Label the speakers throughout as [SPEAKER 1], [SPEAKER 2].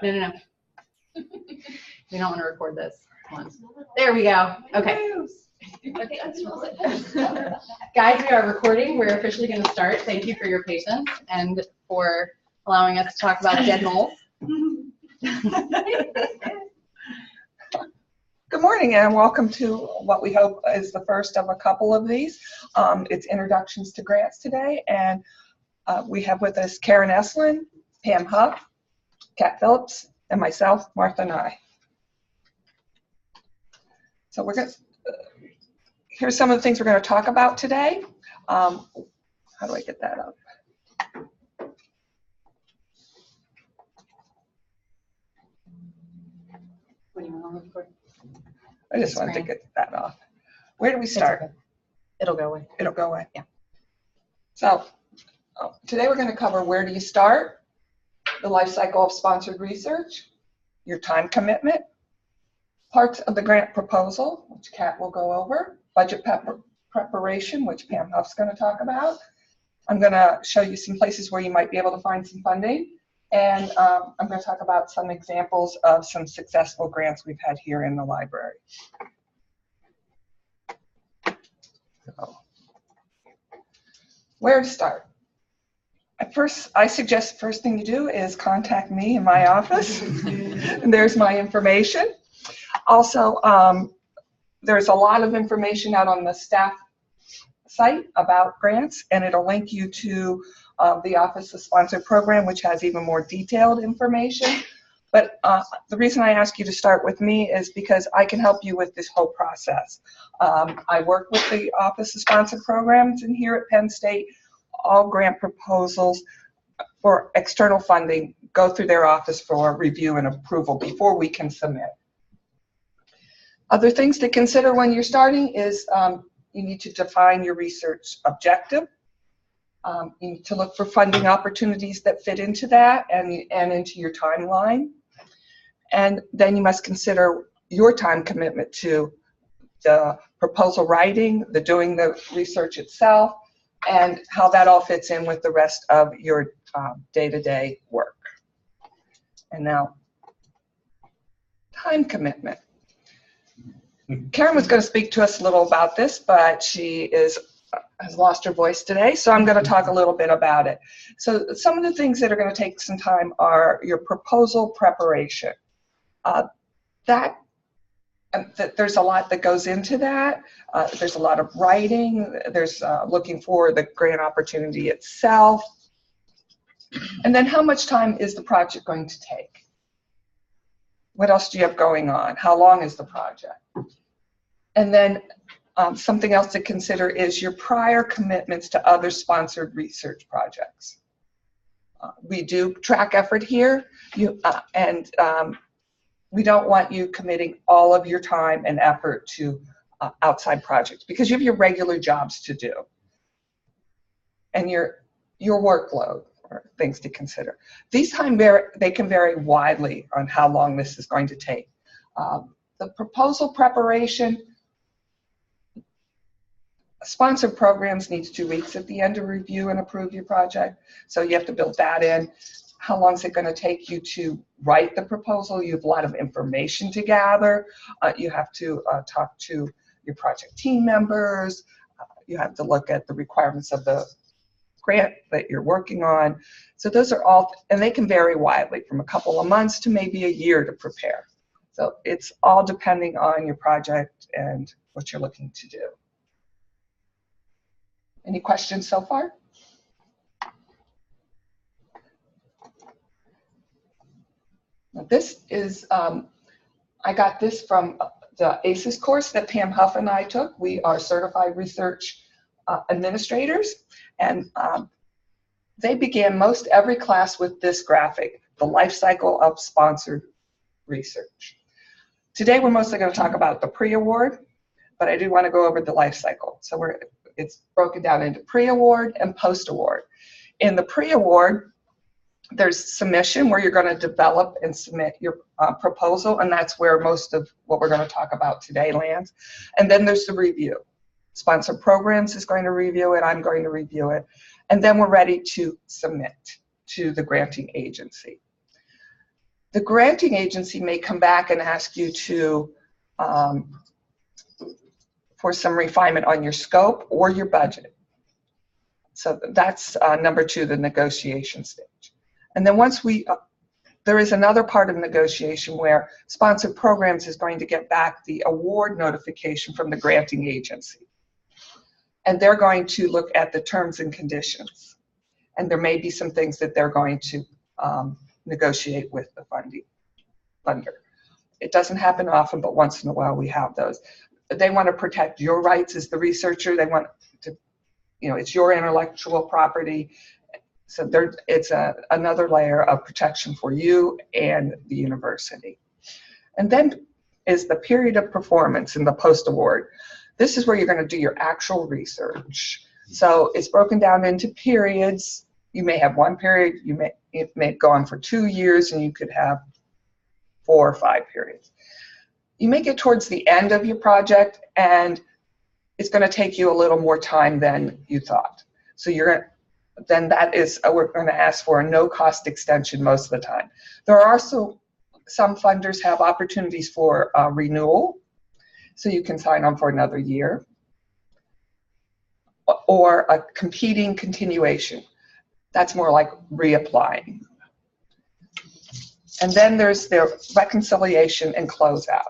[SPEAKER 1] No, no, no. We don't want to record this. Hold on. There we go. Okay. Guys, we are recording. We're officially going to start. Thank you for your patience and for allowing us to talk about dead moles.
[SPEAKER 2] Good morning and welcome to what we hope is the first of a couple of these. It's introductions to grants today, and we have with us Karen Eslin, Pam Huff, Kat Phillips, and myself, Martha Nye. So we're going to, here's some of the things we're going to talk about today. How do I get that up?
[SPEAKER 1] What do you want to record?
[SPEAKER 2] I just wanted to get that off. Where do we start?
[SPEAKER 1] Okay. It'll go away.
[SPEAKER 2] It'll go away.
[SPEAKER 1] Yeah.
[SPEAKER 2] So today we're going to cover where do you start, the life cycle of sponsored research, your time commitment, parts of the grant proposal, which Kat will go over, budget preparation, which Pam Huff's going to talk about. I'm going to show you some places where you might be able to find some funding. And I'm going to talk about some examples of some successful grants we've had here in the library. So, where to start? At first, I suggest the first thing you do is contact me in my office. And there's my information. Also, there's a lot of information out on the staff site about grants, and it'll link you to the Office of Sponsored Program, which has even more detailed information. But the reason I ask you to start with me is because I can help you with this whole process. I work with the Office of Sponsored Programs, and here at Penn State, all grant proposals for external funding go through their office for review and approval before we can submit. Other things to consider when you're starting is you need to define your research objective. You need to look for funding opportunities that fit into that and into your timeline. And then you must consider your time commitment to the proposal writing, the doing the research itself, and how that all fits in with the rest of your day-to-day work. And now, time commitment. Karen was going to speak to us a little about this, but she has lost her voice today, so I'm going to talk a little bit about it. So some of the things that are going to take some time are your proposal preparation. There's a lot that goes into that. There's a lot of writing. There's looking for the grant opportunity itself. And then how much time is the project going to take? What else do you have going on? How long is the project? And then something else to consider is your prior commitments to other sponsored research projects. We do track effort here, we don't want you committing all of your time and effort to outside projects because you have your regular jobs to do and your workload are things to consider. These times they can vary widely on how long this is going to take. The proposal preparation, sponsored programs needs 2 weeks at the end to review and approve your project, so you have to build that in. How long is it going to take you to write the proposal? You have a lot of information to gather. You have to talk to your project team members. You have to look at the requirements of the grant that you're working on. So those are all, and they can vary widely from a couple of months to maybe a year to prepare. So it's all depending on your project and what you're looking to do. Any questions so far? Now this is, I got this from the ACES course that Pam Huff and I took. We are certified research administrators, and they began most every class with this graphic, the life cycle of sponsored research. Today we're mostly going to talk about the pre-award, but I do want to go over the life cycle. So it's broken down into pre-award and post-award. In the pre-award, there's submission where you're going to develop and submit your proposal, and that's where most of what we're going to talk about today lands. And then there's the review. Sponsored Programs is going to review it, I'm going to review it, and then we're ready to submit to the granting agency. The granting agency may come back and ask you to, for some refinement on your scope or your budget. So that's number 2, the negotiation stage. And then once there is another part of negotiation where sponsored programs is going to get back the award notification from the granting agency. And they're going to look at the terms and conditions. And there may be some things that they're going to negotiate with the funder. It doesn't happen often, but once in a while we have those. They want to protect your rights as the researcher. They want to, it's your intellectual property. So it's another layer of protection for you and the university. And then is the period of performance in the post-award. This is where you're going to do your actual research. So it's broken down into periods. You may have 1 period, it may go on for 2 years, and you could have 4 or 5 periods. You may get towards the end of your project, and it's going to take you a little more time than you thought. So then we're going to ask for a no-cost extension most of the time. There are also some funders have opportunities for renewal, so you can sign on for another year, or a competing continuation. That's more like reapplying. And then there's the reconciliation and closeout.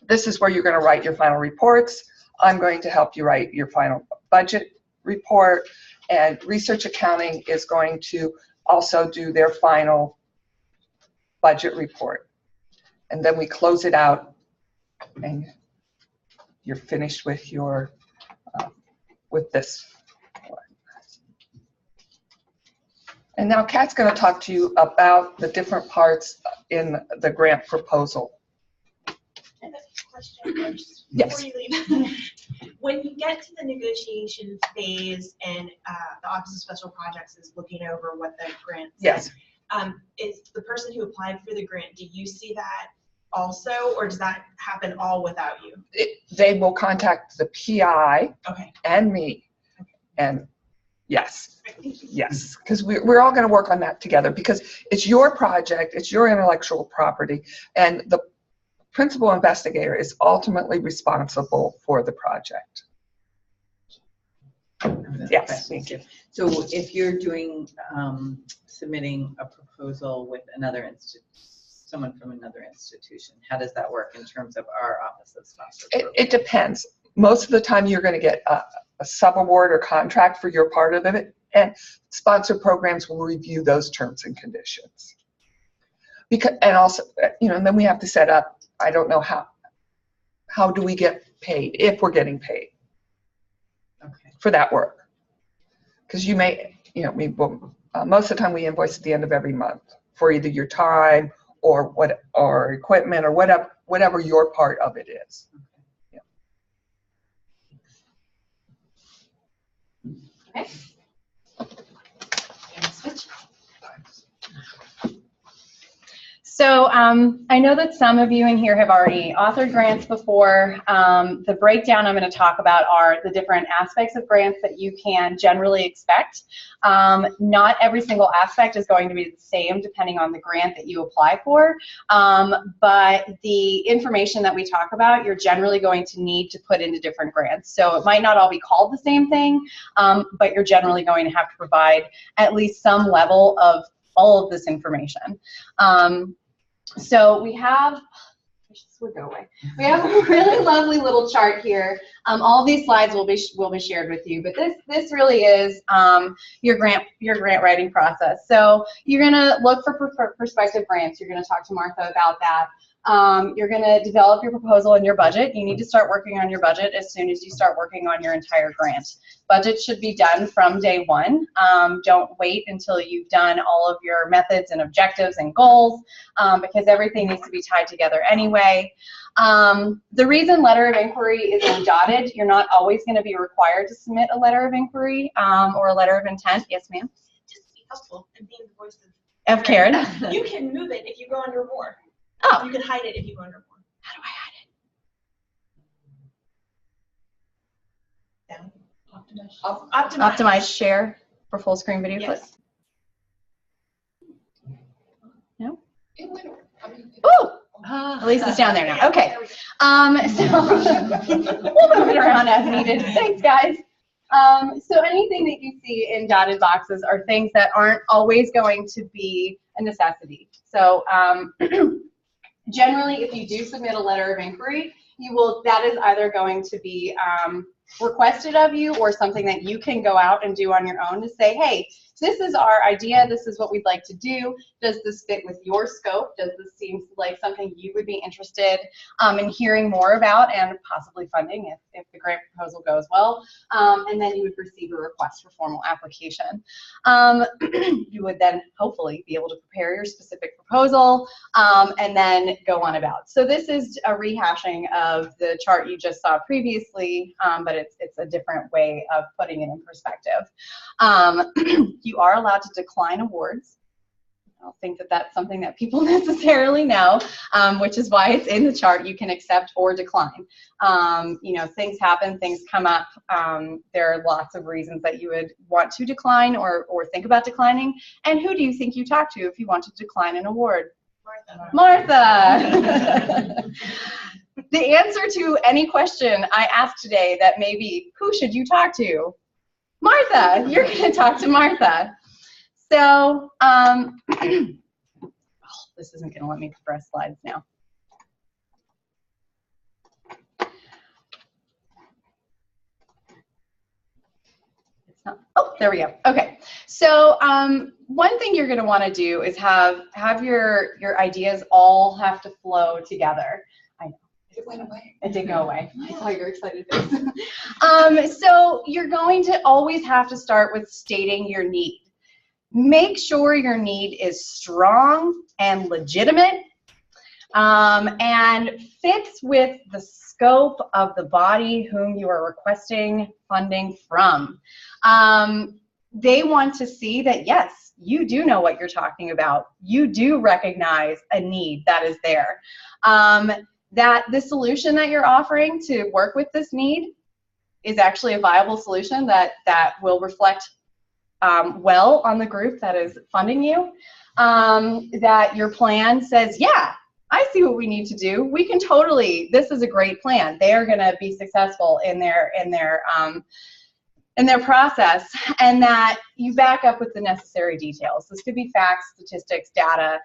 [SPEAKER 2] This is where you're going to write your final reports. I'm going to help you write your final budget report, and research accounting is going to also do their final budget report. And then we close it out, and you're finished with your with this one. And now Kat's going to talk to you about the different parts in the grant proposal.
[SPEAKER 3] I have a question first
[SPEAKER 2] Yes.
[SPEAKER 3] before you leave. When you get to the negotiation phase and the Office of Special Projects is looking over what the grant says,
[SPEAKER 2] Yes.
[SPEAKER 3] Is the person who applied for the grant, do you see that also, or does that happen all without you?
[SPEAKER 2] They will contact the PI
[SPEAKER 3] Okay.
[SPEAKER 2] and me. And yes, because we're all going to work on that together, because it's your project, it's your intellectual property, and the principal investigator is ultimately responsible for the project. Yes, thank you.
[SPEAKER 4] So if you're doing, submitting a proposal with someone from another institution, how does that work in terms of our Office of Sponsored Programs?
[SPEAKER 2] It depends. Most of the time you're going to get a sub-award or contract for your part of it, and sponsored programs will review those terms and conditions. And also, and then we have to set up, I don't know how do we get paid, if we're getting paid for that work. Because you may, most of the time we invoice at the end of every month for either your time or equipment or whatever your part of it is.
[SPEAKER 1] Okay. Switch. So I know that some of you in here have already authored grants before. The breakdown I'm going to talk about are the different aspects of grants that you can generally expect. Not every single aspect is going to be the same depending on the grant that you apply for, but the information that we talk about, you're generally going to need to put into different grants. So it might not all be called the same thing, but you're generally going to have to provide at least some level of all of this information. So we have, this would go away. We have a really lovely little chart here. All these slides will be shared with you, but this really is your grant writing process. So you're gonna look for prospective grants. You're gonna talk to Martha about that. You're gonna develop your proposal and your budget. You need to start working on your budget as soon as you start working on your entire grant. Budget should be done from day one. Don't wait until you've done all of your methods and objectives and goals, because everything needs to be tied together anyway. The reason letter of inquiry is undotted, you're not always going to be required to submit a letter of inquiry or a letter of intent. Yes, ma'am?
[SPEAKER 3] Just to be helpful and being the voice
[SPEAKER 1] Of Karen.
[SPEAKER 3] You can move it if you go under more.
[SPEAKER 1] Oh.
[SPEAKER 3] You can hide it if you go under more.
[SPEAKER 1] How do I hide it?
[SPEAKER 3] Down.
[SPEAKER 1] Optimize share for full screen video clip.
[SPEAKER 3] Yes.
[SPEAKER 1] No? Ooh, at least it's down there now. Okay. So we'll move it around as needed. Thanks, guys. So anything that you see in dotted boxes are things that aren't always going to be a necessity. So generally, if you do submit a letter of inquiry, that is either going to be requested of you or something that you can go out and do on your own to say, hey, this is our idea, this is what we'd like to do. Does this fit with your scope? Does this seem like something you would be interested in hearing more about and possibly funding if the grant proposal goes well? And then you would receive a request for formal application. You would then hopefully be able to prepare your specific proposal and then go on about. So this is a rehashing of the chart you just saw previously, but it's a different way of putting it in perspective. You are allowed to decline awards. I don't think that that's something that people necessarily know, which is why it's in the chart. You can accept or decline. You know, things happen, things come up. There are lots of reasons that you would want to decline or think about declining. And who do you think you talk to if you want to decline an award? Martha. The answer to any question I asked today that maybe, who should you talk to? Martha, you're going to talk to Martha. So, this isn't going to let me press slides now. It's not, oh, there we go. Okay. So, one thing you're going to want to do is have your ideas all have to flow together. It went away. It did go away. I saw your excited face. So you're going to always have to start with stating your need. Make sure your need is strong and legitimate and fits with the scope of the body whom you are requesting funding from. They want to see that, yes, you do know what you're talking about. You do recognize a need that is there. That the solution that you're offering to work with this need is actually a viable solution that will reflect well on the group that is funding you. That your plan says, yeah, I see what we need to do. We can totally, this is a great plan. They are going to be successful in their process, and that you back up with the necessary details. This could be facts, statistics, data,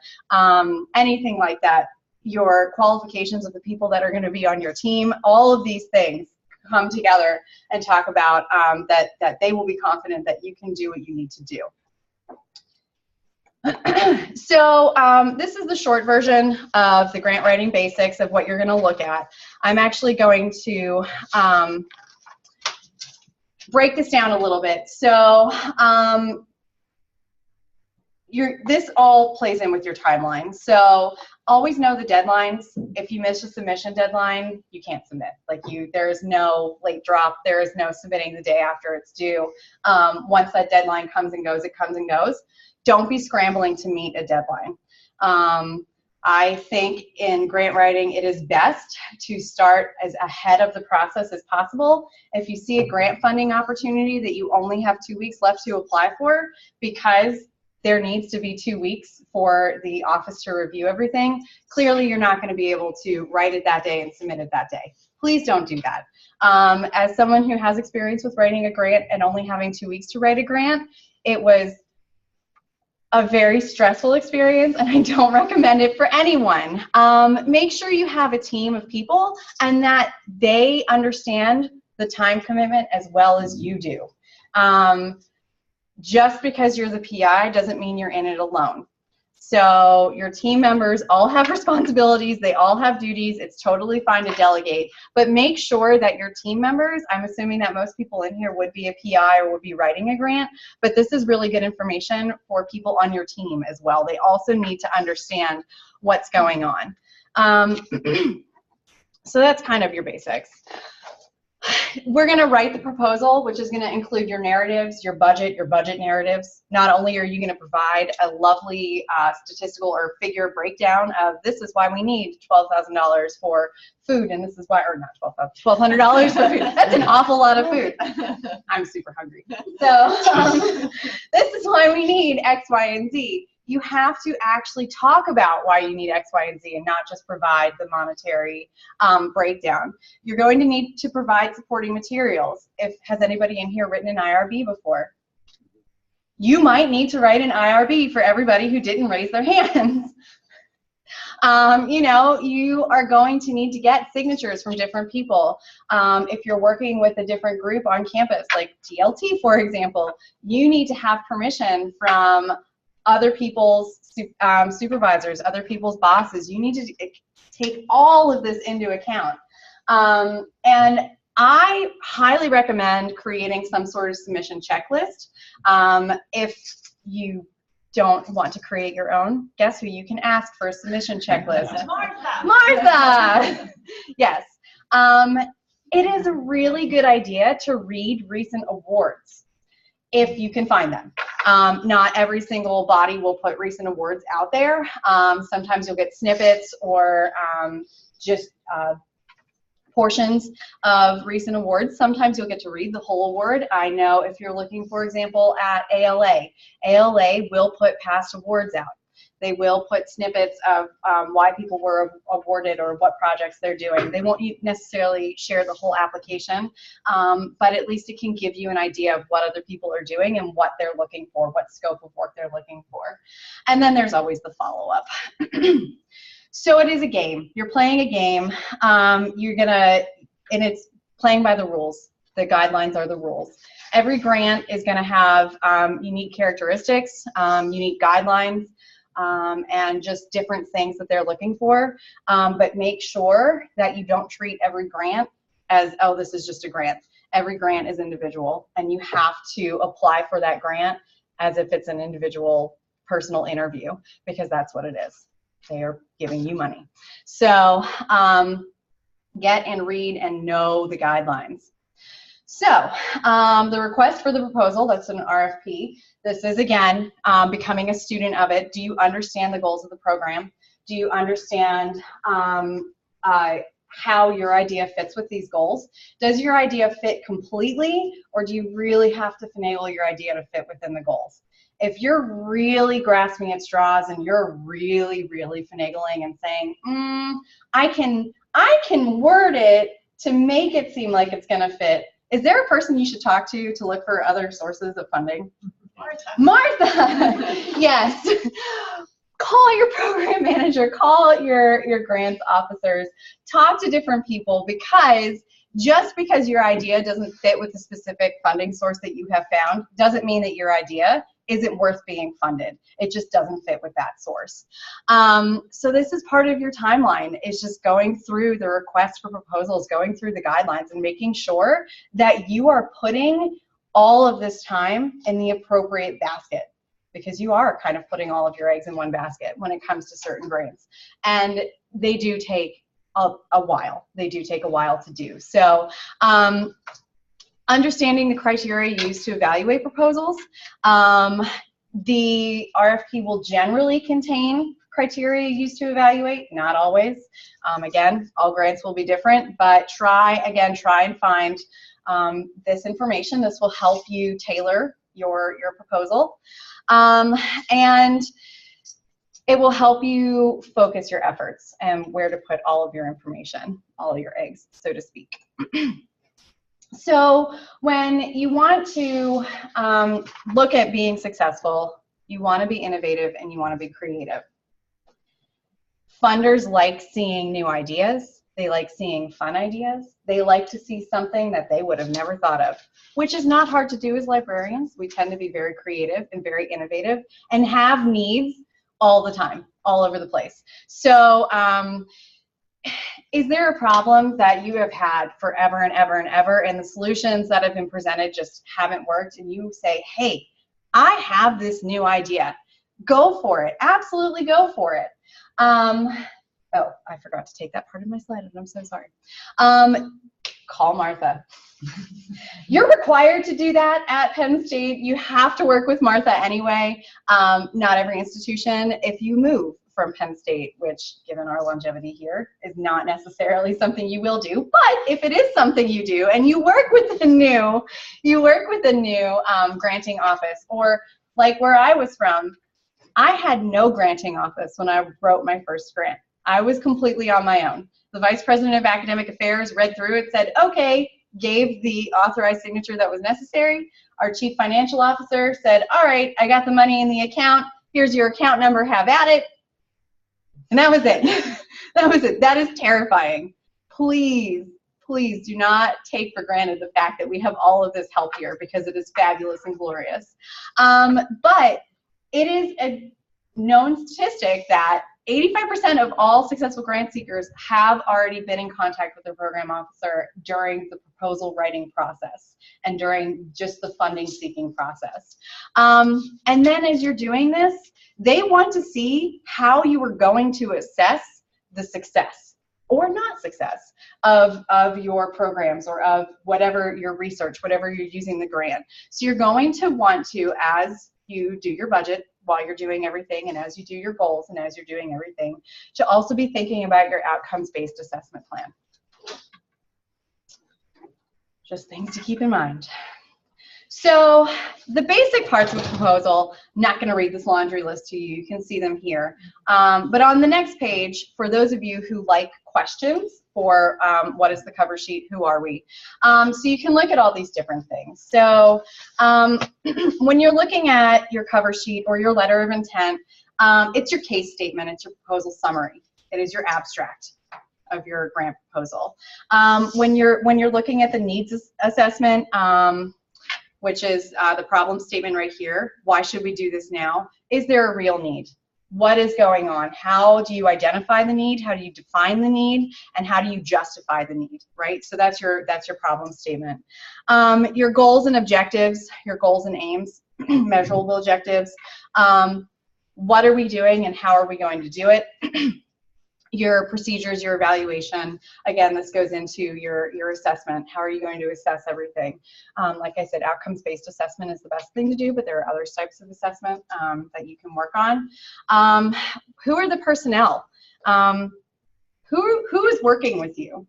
[SPEAKER 1] anything like that. Your qualifications of the people that are going to be on your team, all of these things come together and talk about that they will be confident that you can do what you need to do. So this is the short version of the grant writing basics of what you're going to look at. I'm actually going to break this down a little bit. So this all plays in with your timeline. So always know the deadlines. If you miss a submission deadline, you can't submit. There is no late drop. There is no submitting the day after it's due. Once that deadline comes and goes, it comes and goes. Don't be scrambling to meet a deadline. I think in grant writing, it is best to start as ahead of the process as possible. If you see a grant funding opportunity that you only have 2 weeks left to apply for, because there needs to be 2 weeks for the office to review everything, clearly you're not going to be able to write it that day and submit it that day. Please don't do that. As someone who has experience with writing a grant and only having 2 weeks to write a grant, it was a very stressful experience, and I don't recommend it for anyone. Make sure you have a team of people and that they understand the time commitment as well as you do. Just because you're the PI doesn't mean you're in it alone. So your team members all have responsibilities, they all have duties, it's totally fine to delegate, but make sure that your team members, I'm assuming that most people in here would be a PI or would be writing a grant, but this is really good information for people on your team as well. They also need to understand what's going on. So that's kind of your basics. We're going to write the proposal, which is going to include your narratives, your budget narratives. Not only are you going to provide a lovely statistical or figure breakdown of this is why we need $12,000 for food, and this is why, or not $1,200 for food. That's an awful lot of food. I'm super hungry. So this is why we need X, Y, and Z. you have to actually talk about why you need X, Y, and Z and not just provide the monetary breakdown. You're going to need to provide supporting materials. Has anybody in here written an IRB before? You might need to write an IRB for everybody who didn't raise their hands. You know, you are going to need to get signatures from different people. If you're working with a different group on campus, like TLT, for example, you need to have permission from other people's supervisors, other people's bosses. You need to take all of this into account. And I highly recommend creating some sort of submission checklist. If you don't want to create your own, guess who you can ask for a submission checklist?
[SPEAKER 3] Martha!
[SPEAKER 1] Martha! Yes. It is a really good idea to read recent awards if you can find them. Not every single body will put recent awards out there. Sometimes you'll get snippets or just portions of recent awards. Sometimes you'll get to read the whole award. I know if you're looking, for example, at ALA will put past awards out. They will put snippets of why people were awarded or what projects they're doing. They won't necessarily share the whole application, but at least it can give you an idea of what other people are doing and what they're looking for, what scope of work they're looking for. And then there's always the follow-up. So it is a game. You're playing a game. And it's playing by the rules. The guidelines are the rules. Every grant is going to have unique characteristics, unique guidelines, and just different things that they're looking for. But make sure that you don't treat every grant as, oh, this is just a grant. Every grant is individual, and you have to apply for that grant as if it's an individual personal interview, because that's what it is. They are giving you money. So get and read and know the guidelines. So the request for the proposal, that's an RFP. This is, again, becoming a student of it. Do you understand the goals of the program? Do you understand how your idea fits with these goals? Does your idea fit completely, or do you really have to finagle your idea to fit within the goals? If you're really grasping at straws and you're really, really finagling and saying, I can word it to make it seem like it's going to fit, is there a person you should talk to look for other sources of funding? Martha! Yes. Call your program manager, call your grants officers, talk to different people, because just because your idea doesn't fit with the specific funding source that you have found doesn't mean that your idea isn't worth being funded. It just doesn't fit with that source. So this is part of your timeline, is just going through the request for proposals, going through the guidelines, and making sure that you are putting all of this time in the appropriate basket, because you are kind of putting all of your eggs in one basket when it comes to certain grants. And they do take a while. They do take a while to do. So understanding the criteria used to evaluate proposals. The RFP will generally contain criteria used to evaluate, not always. Again, all grants will be different, but try and find this information. This will help you tailor your proposal. And it will help you focus your efforts and where to put all of your information, all of your eggs, so to speak. So when you want to look at being successful, you want to be innovative and you want to be creative. Funders like seeing new ideas. They like seeing fun ideas. They like to see something that they would have never thought of, which is not hard to do as librarians. We tend to be very creative and very innovative and have needs all the time, all over the place. So is there a problem that you have had forever and ever and ever, and the solutions that have been presented just haven't worked, and you say, hey, I have this new idea. Go for it. Absolutely go for it. Oh, I forgot to take that part of my slide, and I'm so sorry. Call Martha. You're required to do that at Penn State. You have to work with Martha anyway. Not every institution. If you move from Penn State, which given our longevity here is not necessarily something you will do, but if it is something you do and you work with a new granting office, or like where I was from, I had no granting office when I wrote my first grant. I was completely on my own. The Vice President of Academic Affairs read through it, said, okay, gave the authorized signature that was necessary. Our Chief Financial Officer said, all right, I got the money in the account. Here's your account number, have at it. And that was it. That was it. That is terrifying. Please, please do not take for granted the fact that we have all of this help here, because it is fabulous and glorious. But it is a known statistic that 85% of all successful grant seekers have already been in contact with their program officer during the proposal writing process and during just the funding seeking process. And then as you're doing this, they want to see how you are going to assess the success or not success of your programs or of whatever your research, whatever you're using the grant. So you're going to want to, as you do your budget, while you're doing everything, and as you do your goals, and as you're doing everything, to also be thinking about your outcomes-based assessment plan. Just things to keep in mind. So the basic parts of the proposal, I'm not going to read this laundry list to you. You can see them here. But on the next page, for those of you who like questions for what is the cover sheet, who are we? So you can look at all these different things. So when you're looking at your cover sheet or your letter of intent, it's your case statement, it's your proposal summary, it is your abstract of your grant proposal. When you're looking at the needs assessment, which is the problem statement right here. Why should we do this now? Is there a real need? What is going on? How do you identify the need? How do you define the need? And how do you justify the need, right? So that's your problem statement. Your goals and objectives, your goals and aims, measurable objectives. What are we doing and how are we going to do it? Your procedures, your evaluation. Again, this goes into your assessment. How are you going to assess everything? Like I said, outcomes-based assessment is the best thing to do, but there are other types of assessment that you can work on. Who are the personnel? Who is working with you?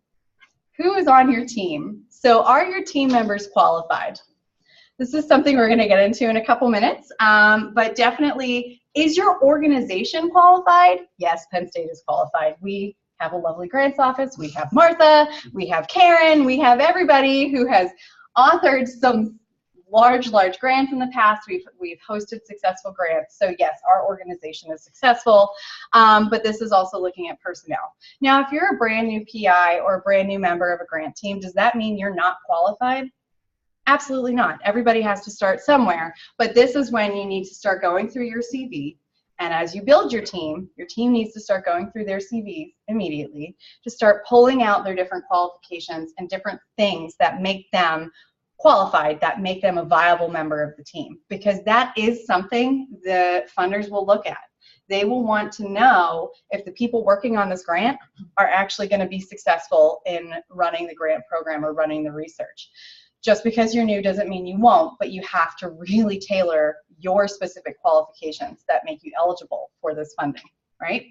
[SPEAKER 1] Who is on your team? So are your team members qualified? This is something we're going to get into in a couple minutes, but definitely, is your organization qualified? Yes, Penn State is qualified. We have a lovely grants office. We have Martha. We have Karen. We have everybody who has authored some large grants in the past. We've hosted successful grants. So yes, our organization is successful, but this is also looking at personnel. Now, if you're a brand new PI or a brand new member of a grant team, does that mean you're not qualified? Absolutely not. Everybody has to start somewhere, but this is when you need to start going through your CV. And as you build your team needs to start going through their CVs immediately to start pulling out their different qualifications and different things that make them qualified, that make them a viable member of the team, because that is something the funders will look at. They will want to know if the people working on this grant are actually going to be successful in running the grant program or running the research. Just because you're new doesn't mean you won't, but you have to really tailor your specific qualifications that make you eligible for this funding, right?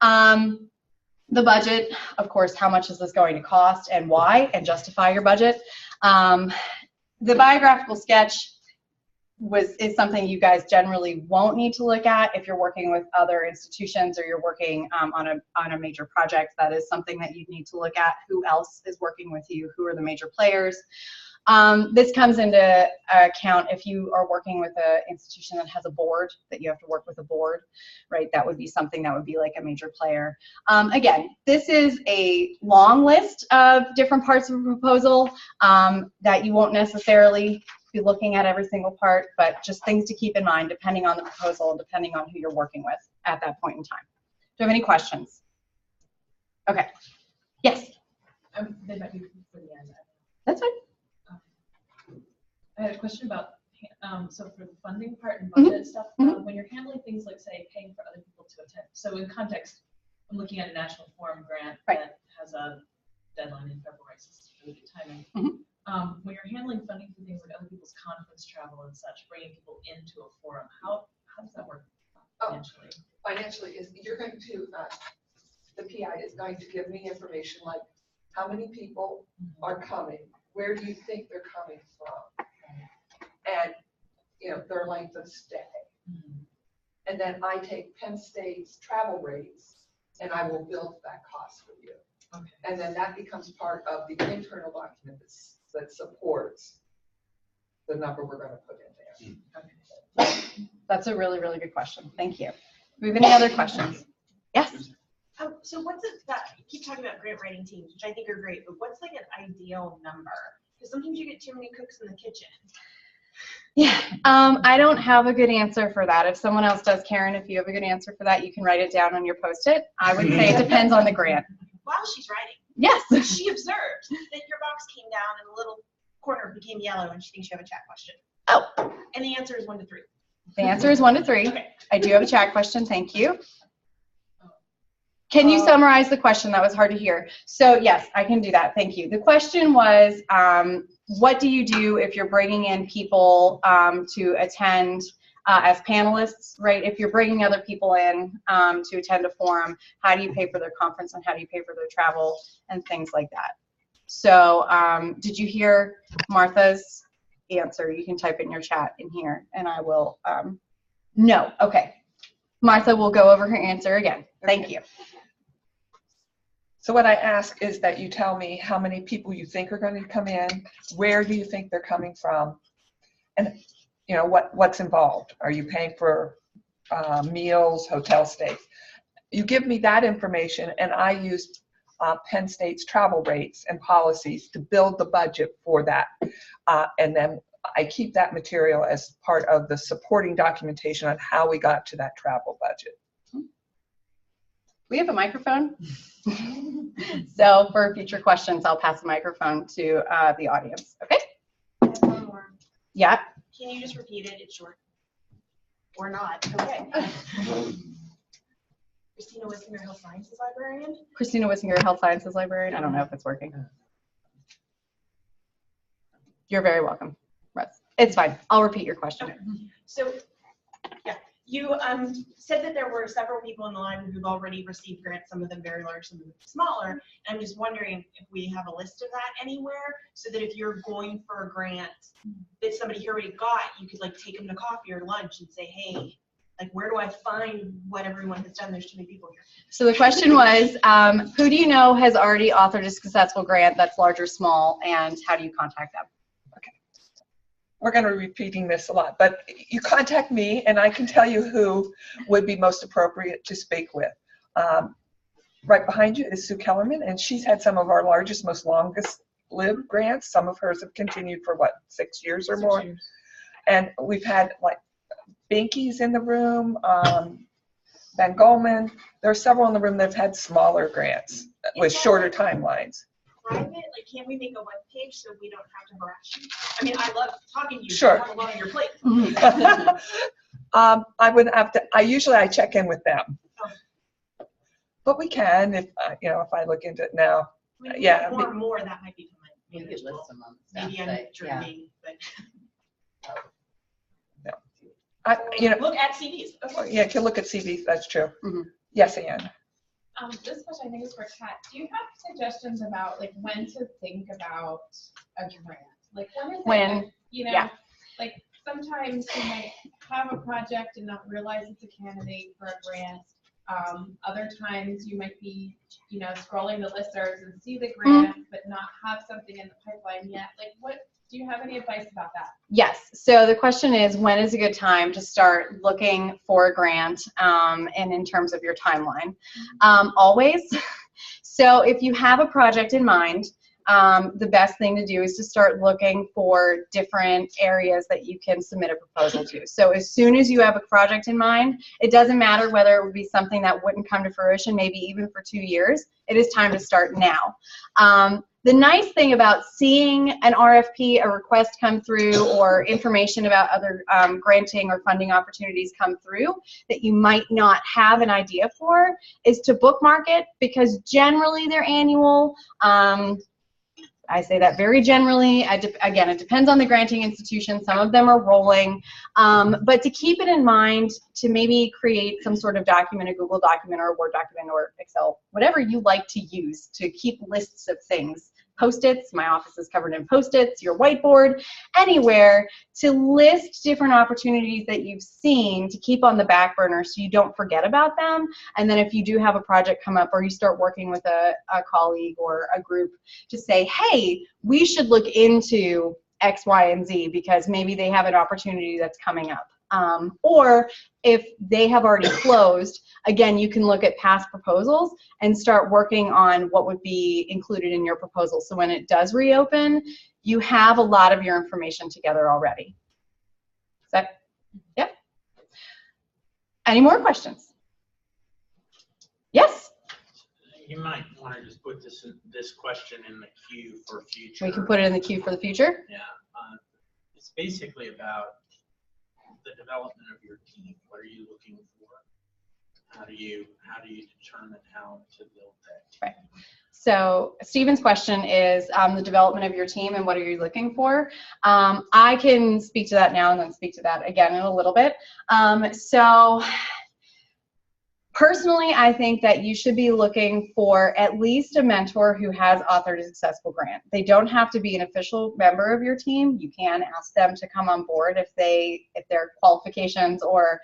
[SPEAKER 1] The budget, of course, how much is this going to cost and why, and justify your budget. The biographical sketch is something you guys generally won't need to look at if you're working with other institutions or you're working on a major project. That is something that you need to look at. Who else is working with you? Who are the major players? This comes into account if you are working with an institution that has a board, that you have to work with a board, right? That would be something that would be like a major player. Again, this is a long list of different parts of a proposal that you won't necessarily be looking at every single part, but just things to keep in mind depending on the proposal and depending on who you're working with at that point in time. Do you have any questions? Okay. Yes?
[SPEAKER 5] They might be for the end.
[SPEAKER 1] That's fine.
[SPEAKER 5] I had a question about, so for the funding part and budget stuff, when you're handling things like, say, paying for other people to attend. So in context, I'm looking at a national forum grant that has a deadline in February, so it's really good timing. When you're handling funding for things like other people's conference travel and such, bringing people into a forum, how does that work financially?
[SPEAKER 2] Financially, you're going to, the PI is going to give me information like how many people are coming, where do you think they're coming from, and their length of stay. and then I take Penn State's travel rates, and I will build that cost for you.
[SPEAKER 3] Okay.
[SPEAKER 2] And then that becomes part of the internal document that supports the number we're going to put in there.
[SPEAKER 3] Okay.
[SPEAKER 1] That's a really, really good question. Thank you. Do we have any other questions? Yes?
[SPEAKER 3] So what's it that, you keep talking about grant writing teams, which I think are great, but what's like an ideal number? Because sometimes you get too many cooks in the kitchen.
[SPEAKER 1] Yeah, I don't have a good answer for that. If someone else does, Karen, if you have a good answer for that, you can write it down on your Post-it. I would say it depends on the grant.
[SPEAKER 3] While she's writing,
[SPEAKER 1] Yes.
[SPEAKER 3] she observed that your box came down and the little corner became yellow and she thinks you have a chat question.
[SPEAKER 1] Oh,
[SPEAKER 3] And the answer is 1 to 3.
[SPEAKER 1] the answer is 1 to 3.
[SPEAKER 3] Okay.
[SPEAKER 1] I do have a chat question. Thank you. Can you summarize the question? That was hard to hear. So yes, I can do that. Thank you. The question was, what do you do if you're bringing in people to attend as panelists, right? If you're bringing other people in to attend a forum, how do you pay for their conference and how do you pay for their travel and things like that? So did you hear Martha's answer? You can type it in your chat in here and I will, no, okay. Martha will go over her answer again. Thank you.
[SPEAKER 2] So what I ask is that you tell me how many people you think are going to come in, where do you think they're coming from, and you know what's involved. Are you paying for meals, hotel stays? You give me that information, and I use Penn State's travel rates and policies to build the budget for that, and then I keep that material as part of the supporting documentation on how we got to that travel budget.
[SPEAKER 1] We have a microphone. So for future questions, I'll pass the microphone to the audience. Okay?
[SPEAKER 3] I have one more.
[SPEAKER 1] Yeah.
[SPEAKER 3] Can you just repeat it? It's short. Or not. Okay. Christina Wissinger, Health Sciences Librarian.
[SPEAKER 1] Christina Wissinger, Health Sciences Librarian. I don't know if it's working. You're very welcome, Russ. It's fine. I'll repeat your question.
[SPEAKER 3] Okay. So, yeah, you said that there were several people in the line who've already received grants, some of them very large, some of them smaller. And I'm just wondering if we have a list of that anywhere, so that if you're going for a grant that somebody here already got, you could like take them to coffee or lunch and say, hey, like, where do I find what everyone has done? There's too many people here.
[SPEAKER 1] So the question was, who do you know has already authored a successful grant that's large or small, and how do you contact them?
[SPEAKER 2] We're going to be repeating this a lot, but you contact me and I can tell you who would be most appropriate to speak with. Right behind you is Sue Kellerman, and she's had some of our largest, most longest lived grants. Some of hers have continued for what, 6 years or more? 6 years. And we've had like Binky's in the room, Van Goleman. There are several in the room that have had smaller grants with shorter timelines.
[SPEAKER 3] Private, like, can't we make a web page so we don't have to harass you? I mean, I love talking to you.
[SPEAKER 2] Sure.
[SPEAKER 3] You have a lot on your plate.
[SPEAKER 2] I wouldn't have to. I check in with them, but we can if you know, if I look into it now.
[SPEAKER 3] I mean,
[SPEAKER 2] Yeah.
[SPEAKER 3] More that might be
[SPEAKER 4] We could list them on the
[SPEAKER 3] maybe
[SPEAKER 4] staff
[SPEAKER 3] I'm
[SPEAKER 4] site,
[SPEAKER 3] dreaming, but
[SPEAKER 2] You know,
[SPEAKER 3] look at CVs. Okay.
[SPEAKER 2] yeah, you can look at CVs. That's true.
[SPEAKER 1] Mm-hmm.
[SPEAKER 2] Yes, Anne.
[SPEAKER 6] This question I think is for Kat. Do you have suggestions about like when to think about a grant? Like when, you know,
[SPEAKER 1] yeah.
[SPEAKER 6] like sometimes you might have a project and not realize it's a candidate for a grant. Other times you might be, you know, scrolling the listservs and see the grant, but not have something in the pipeline yet. Like what, do you have any advice about that?
[SPEAKER 1] Yes. So the question is, when is a good time to start looking for a grant, and in terms of your timeline? Always. So if you have a project in mind, the best thing to do is to start looking for different areas that you can submit a proposal to. So as soon as you have a project in mind, it doesn't matter whether it would be something that wouldn't come to fruition, maybe even for 2 years, it is time to start now. The nice thing about seeing an RFP, a request come through, or information about other granting or funding opportunities come through that you might not have an idea for, is to bookmark it, because generally they're annual. I say that very generally. Again, it depends on the granting institution. Some of them are rolling. But to keep it in mind, to maybe create some sort of document, a Google document or a Word document or Excel, whatever you like to use to keep lists of things Post-its. My office is covered in Post-its, your whiteboard, anywhere to list different opportunities that you've seen to keep on the back burner so you don't forget about them. And then if you do have a project come up or you start working with a colleague or a group, to say, hey, we should look into X, Y, and Z because maybe they have an opportunity that's coming up. Or if they have already closed, again, you can look at past proposals and start working on what would be included in your proposal. So when it does reopen, you have a lot of your information together already. Is that, yep. Any more questions? Yes?
[SPEAKER 7] You might want to just put this question in the queue for future.
[SPEAKER 1] We can put it in the queue for the future.
[SPEAKER 7] Yeah. It's basically about the development of your team. What are you looking for? How do you determine how to build that team?
[SPEAKER 1] Right. So Stephen's question is the development of your team and what are you looking for? I can speak to that now and then speak to that again in a little bit. So personally, I think that you should be looking for at least a mentor who has authored a successful grant. They don't have to be an official member of your team. You can ask them to come on board if their qualifications or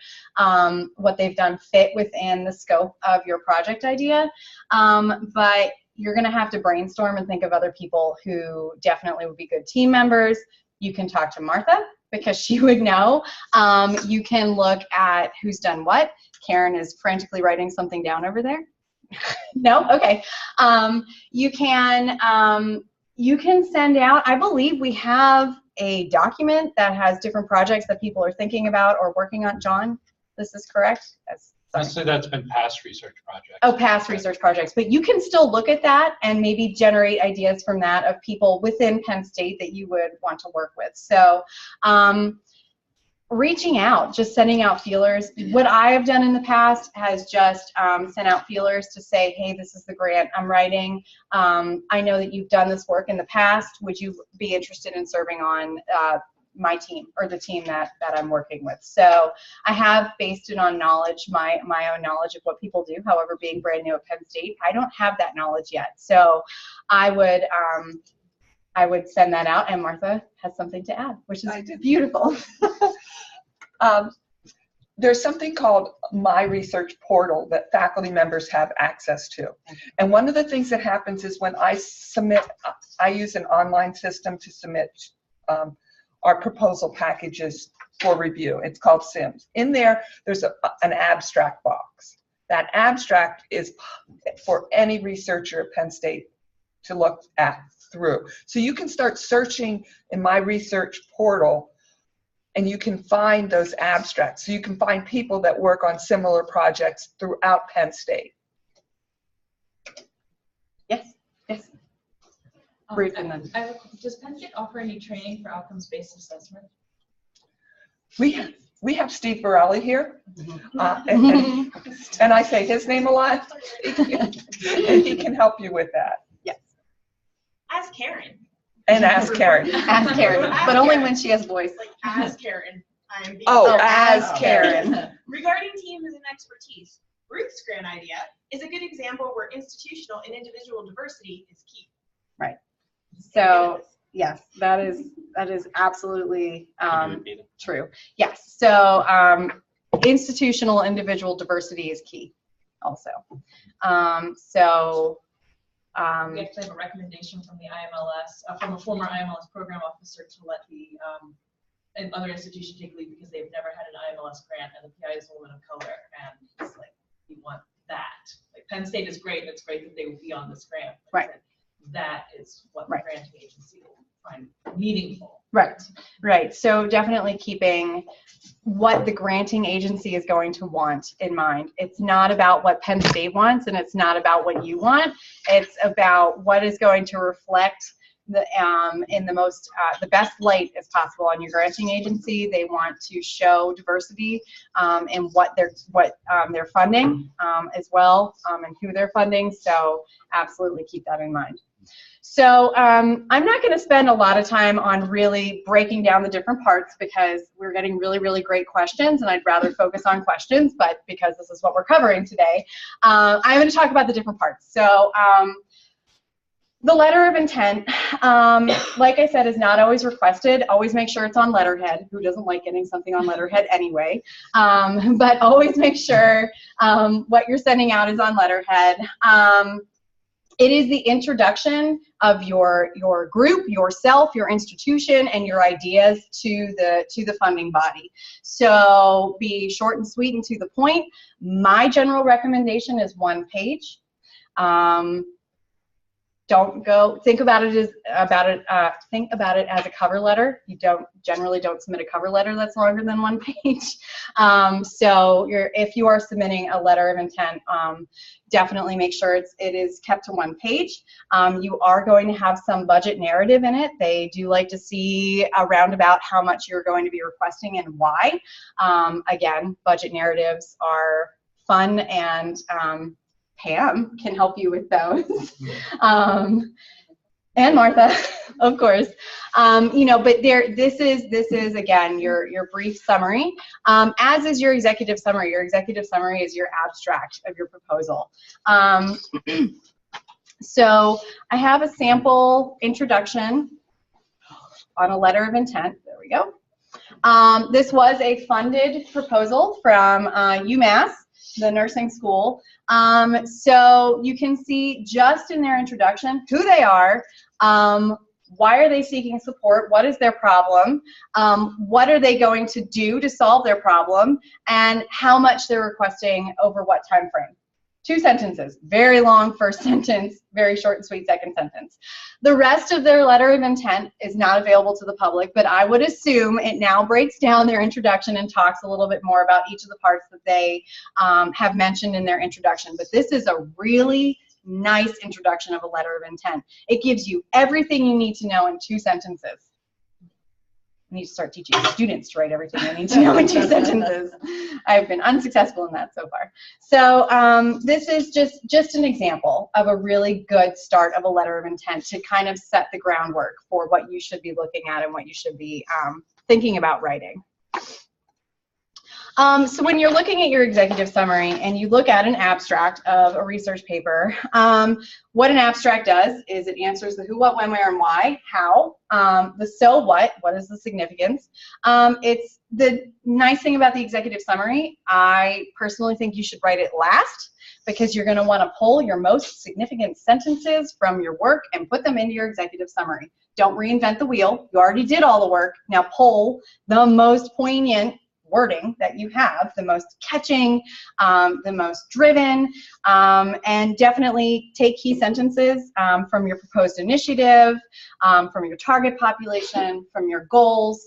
[SPEAKER 1] what they've done fit within the scope of your project idea. But you're going to have to brainstorm and think of other people who definitely would be good team members. You can talk to Martha because she would know. You can look at who's done what. Karen is frantically writing something down over there. No? Okay. You can send out, I believe we have a document that has different projects that people are thinking about or working on. John, this is correct?
[SPEAKER 8] Mostly that's been past research projects.
[SPEAKER 1] Oh, past research projects. But you can still look at that and maybe generate ideas from that of people within Penn State that you would want to work with. So reaching out, just sending out feelers. What I have done in the past has just sent out feelers to say, hey, this is the grant I'm writing. I know that you've done this work in the past. Would you be interested in serving on my team or the team that I'm working with? So I have based it on knowledge, my own knowledge of what people do. However, being brand new at Penn State, I don't have that knowledge yet. So I would send that out, and Martha has something to add, which is beautiful.
[SPEAKER 2] There's something called My Research Portal that faculty members have access to. And one of the things that happens is when I submit, I use an online system to submit our proposal packages for review. It's called SIMS. In there, there's an abstract box. That abstract is for any researcher at Penn State to look at through. So you can start searching in My Research Portal and you can find those abstracts. So you can find people that work on similar projects throughout Penn State.
[SPEAKER 1] Yes, yes. Ruth, and then.
[SPEAKER 5] Does Penn State offer any training for outcomes-based assessment?
[SPEAKER 2] We have Steve Borelli here, and I say his name a lot, and he can help you with that.
[SPEAKER 1] Yes.
[SPEAKER 3] As Karen.
[SPEAKER 2] And ask Karen.
[SPEAKER 1] Ask Karen, but only when she has voice.
[SPEAKER 3] Like, as Karen. I'm being
[SPEAKER 2] as Karen.
[SPEAKER 3] Regarding teams and expertise, Ruth's grant idea is a good example where institutional and individual diversity is key.
[SPEAKER 1] Right. So yes, that is absolutely true. Yes. So institutional individual diversity is key also.
[SPEAKER 5] We have to have a recommendation from the IMLS, from a former IMLS program officer to let the other institution take lead because they've never had an IMLS grant and the PI is a woman of color, and it's like, we want that. Like Penn State is great, and it's great that they would be on this grant.
[SPEAKER 1] Right.
[SPEAKER 5] That is what the granting agency will find meaningful.
[SPEAKER 1] Right, right. So definitely keeping what the granting agency is going to want in mind. It's not about what Penn State wants, and it's not about what you want. It's about what is going to reflect the in the best light as possible on your granting agency. They want to show diversity in what they're funding as well, and who they're funding. So absolutely keep that in mind. So I'm not going to spend a lot of time on really breaking down the different parts because we're getting really, really great questions, and I'd rather focus on questions, but because this is what we're covering today, I'm going to talk about the different parts. So The letter of intent, like I said, is not always requested. Always make sure it's on letterhead. Who doesn't like getting something on letterhead anyway? But always make sure what you're sending out is on letterhead. It is the introduction of your group, yourself, your institution, and your ideas to the funding body. So be short and sweet and to the point. My general recommendation is 1 page. Don't go think about it as a cover letter. You generally don't submit a cover letter that's longer than 1 page. So if you are submitting a letter of intent, definitely make sure it is kept to 1 page. You are going to have some budget narrative in it. They do like to see around about how much you're going to be requesting and why. Again, budget narratives are fun, and Pam can help you with those. And Martha, of course. But this is again your brief summary, as is your executive summary. Your executive summary is your abstract of your proposal. So I have a sample introduction on a letter of intent. There we go. This was a funded proposal from UMass, the nursing school. So you can see just in their introduction who they are, why are they seeking support, what is their problem, what are they going to do to solve their problem, and how much they're requesting over what time frame. 2 sentences, very long first sentence, very short and sweet second sentence. The rest of their letter of intent is not available to the public, but I would assume it now breaks down their introduction and talks a little bit more about each of the parts that they have mentioned in their introduction. But this is a really nice introduction of a letter of intent. It gives you everything you need to know in 2 sentences. I need to start teaching students to write everything they need to know in 2 sentences. I've been unsuccessful in that so far. So this is just an example of a really good start of a letter of intent to kind of set the groundwork for what you should be looking at and what you should be thinking about writing. So when you're looking at your executive summary and you look at an abstract of a research paper, what an abstract does is it answers the who, what, when, where, and why, how, the so what is the significance. It's the nice thing about the executive summary, I personally think you should write it last, because you're going to want to pull your most significant sentences from your work and put them into your executive summary. Don't reinvent the wheel. You already did all the work. Now pull the most poignant wording that you have, the most catching, the most driven, and definitely take key sentences from your proposed initiative, from your target population, from your goals,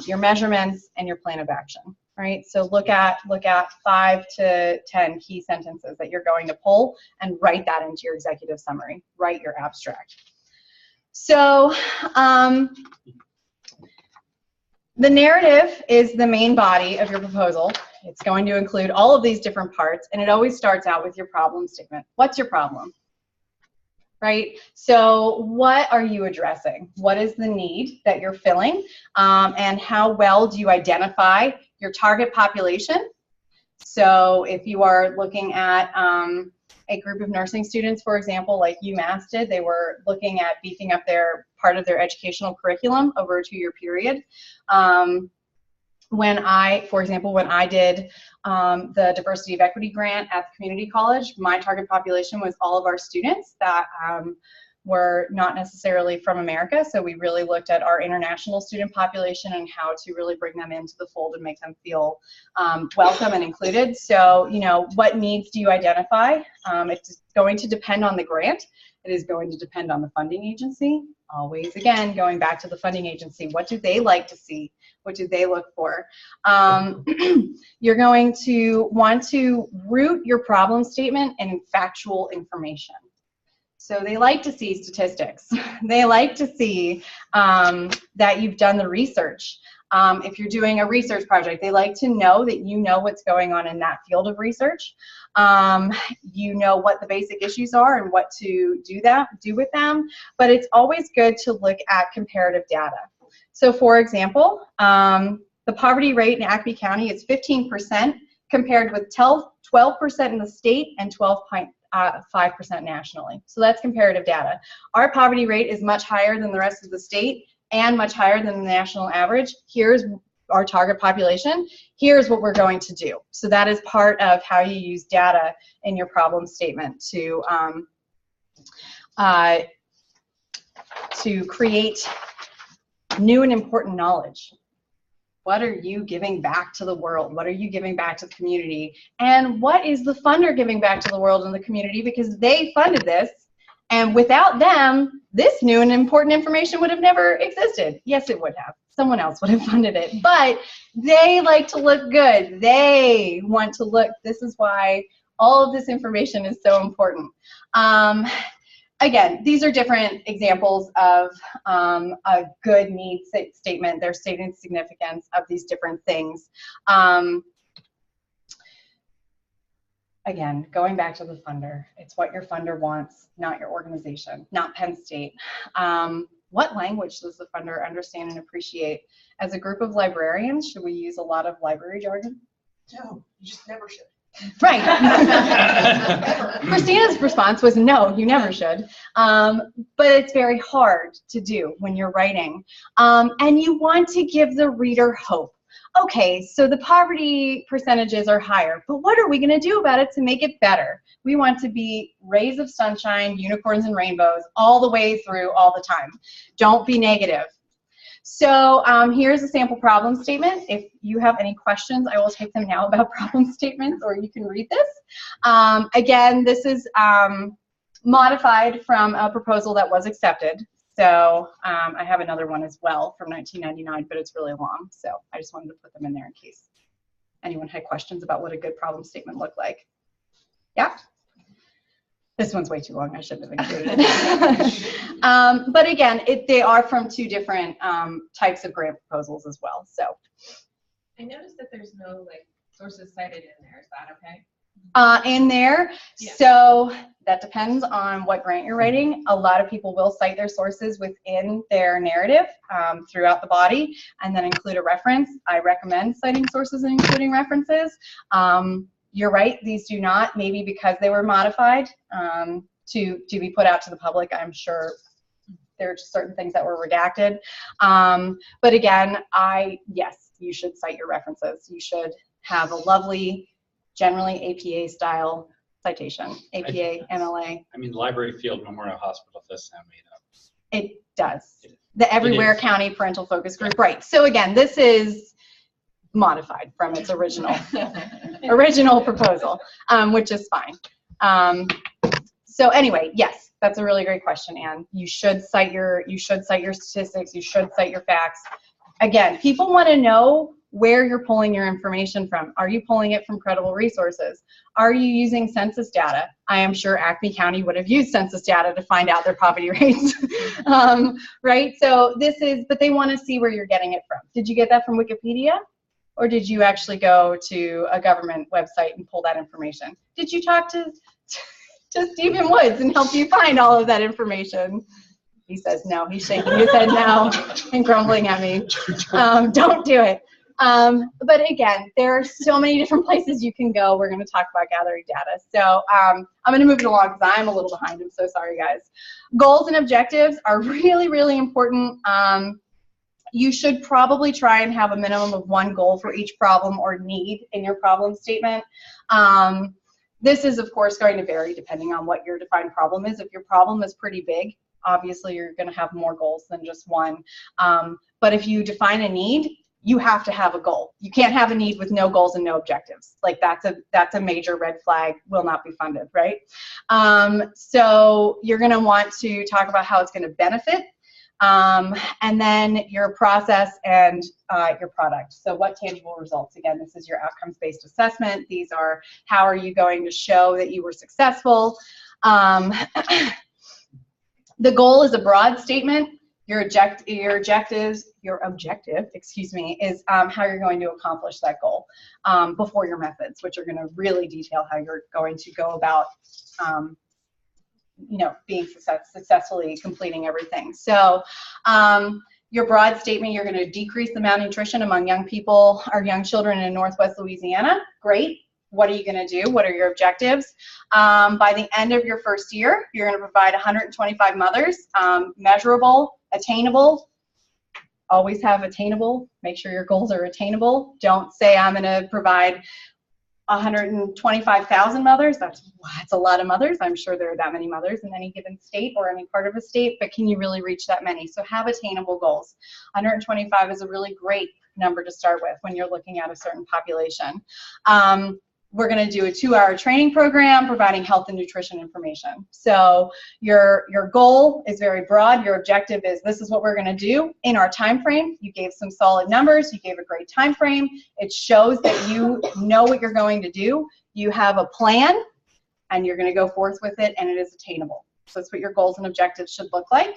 [SPEAKER 1] your measurements, and your plan of action. Right? So look at 5 to 10 key sentences that you're going to pull and write that into your executive summary. Write your abstract. So the narrative is the main body of your proposal. It's going to include all of these different parts, and it always starts out with your problem statement. What's your problem? Right? So what are you addressing? What is the need that you're filling? And how well do you identify your target population? So if you are looking at a group of nursing students, for example, like UMass did, they were looking at beefing up their part of their educational curriculum over a 2-year period. For example, when I did the Diversity of Equity grant at the community college, my target population was all of our students that were not necessarily from America. So we really looked at our international student population and how to really bring them into the fold and make them feel welcome and included. So, what needs do you identify? It's going to depend on the grant. It is going to depend on the funding agency. Always, again, going back to the funding agency. What do they like to see? What do they look for? You're going to want to root your problem statement in factual information. So they like to see statistics. They like to see that you've done the research. If you're doing a research project, they like to know that you know what's going on in that field of research. You know what the basic issues are and what to do with them. But it's always good to look at comparative data. So for example, the poverty rate in Acme County is 15% compared with 12% in the state and 12% 5% nationally. So that's comparative data. Our poverty rate is much higher than the rest of the state and much higher than the national average. Here's our target population. Here's what we're going to do. So that is part of how you use data in your problem statement to create new and important knowledge. What are you giving back to the world? What are you giving back to the community? And what is the funder giving back to the world and the community, because they funded this, and without them, this new and important information would have never existed. Yes, it would have. Someone else would have funded it, but they like to look good. They want to look, this is why all of this information is so important. Again, these are different examples of a good needs statement. They're stating significance of these different things. Again, going back to the funder, it's what your funder wants, not your organization, not Penn State. What language does the funder understand and appreciate? As a group of librarians, should we use a lot of library jargon?
[SPEAKER 3] No, you just never should.
[SPEAKER 1] Right. Christina's response was no, you never should. But it's very hard to do when you're writing. And you want to give the reader hope. Okay, so the poverty percentages are higher, but what are we going to do about it to make it better? We want to be rays of sunshine, unicorns and rainbows all the way through all the time. Don't be negative. So here's a sample problem statement. If you have any questions, I will take them now about problem statements, or you can read this. Again, this is modified from a proposal that was accepted. So I have another one as well from 1999, but it's really long. So I just wanted to put them in there in case anyone had questions about what a good problem statement looked like. Yeah? This one's way too long. I shouldn't have included it. But again, they are from two different types of grant proposals as well. So
[SPEAKER 6] I noticed that there's no like sources cited in there. Is that okay?
[SPEAKER 1] In there, yeah. So that depends on what grant you're writing. A lot of people will cite their sources within their narrative throughout the body and then include a reference. I recommend citing sources and including references. You're right, these do not, maybe because they were modified to be put out to the public. I'm sure there are just certain things that were redacted. But again, yes, you should cite your references. You should have a lovely, generally APA style citation, APA, MLA.
[SPEAKER 8] I mean, Library Field Memorial Hospital does sound made up.
[SPEAKER 1] It does. The Everywhere County Parental Focus Group, right. So again, this is modified from its original proposal, which is fine. So anyway, yes, that's a really great question, Anne. You should cite your statistics, you should cite your facts. Again, people want to know where you're pulling your information from. Are you pulling it from credible resources? Are you using census data? I am sure Acme County would have used census data to find out their poverty rates, right? So but they want to see where you're getting it from. Did you get that from Wikipedia? Or did you actually go to a government website and pull that information? Did you talk to Stephen Woods and help you find all of that information? He says no. He's shaking his head no and grumbling at me. Don't do it. But again, there are so many different places you can go. We're going to talk about gathering data. So I'm going to move it along because I'm a little behind. I'm so sorry, guys. Goals and objectives are really, really important. You should probably try and have a minimum of one goal for each problem or need in your problem statement. This is, of course, going to vary depending on what your defined problem is. If your problem is pretty big, obviously you're going to have more goals than just one. But if you define a need, you have to have a goal. You can't have a need with no goals and no objectives. Like that's a major red flag, will not be funded, right? So you're going to want to talk about how it's going to benefit. And then your process and your product. So what tangible results? Again, this is your outcomes-based assessment. These are how are you going to show that you were successful. The goal is a broad statement. Your objective, excuse me, is how you're going to accomplish that goal before your methods, which are going to really detail how you're going to go about being successfully completing everything. So your broad statement, you're going to decrease the malnutrition among young people or young children in Northwest Louisiana. Great. what are you going to do? What are your objectives? By the end of your first year, you're going to provide 125 mothers, measurable, attainable. Always have attainable. Make sure your goals are attainable. Don't say I'm going to provide 125,000 mothers. That's a lot of mothers. I'm sure there are that many mothers in any given state or any part of a state, but can you really reach that many? So have attainable goals. 125 is a really great number to start with when you're looking at a certain population. We're going to do a 2-hour training program providing health and nutrition information. So your goal is very broad. Your objective is this is what we're going to do in our time frame. You gave some solid numbers. You gave a great time frame. It shows that you know what you're going to do. You have a plan, and you're going to go forth with it, and it is attainable. So that's what your goals and objectives should look like.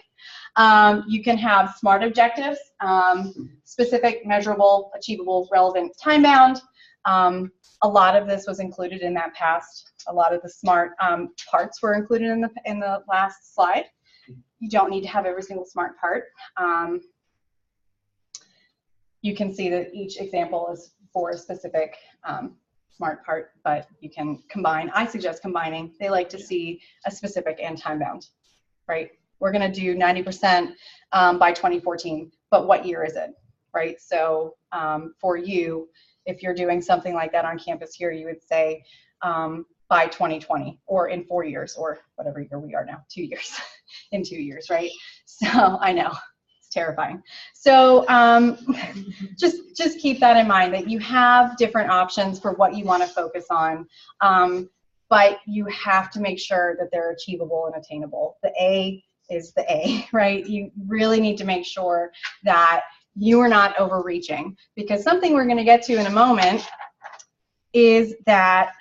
[SPEAKER 1] You can have SMART objectives, specific, measurable, achievable, relevant, time-bound. A lot of this was included in that past. A lot of the SMART parts were included in the last slide. You don't need to have every single SMART part. You can see that each example is for a specific SMART part, but you can combine. I suggest combining. They like to see a specific and time-bound, right? We're going to do 90% by 2014, but what year is it, right? So for you, if you're doing something like that on campus here, you would say by 2020 or in 4 years or whatever year we are now, 2 years, in 2 years, right? So I know, it's terrifying. So just keep that in mind that you have different options for what you want to focus on, but you have to make sure that they're achievable and attainable. The A is the A, right? You really need to make sure that you are not overreaching, because something we're going to get to in a moment is that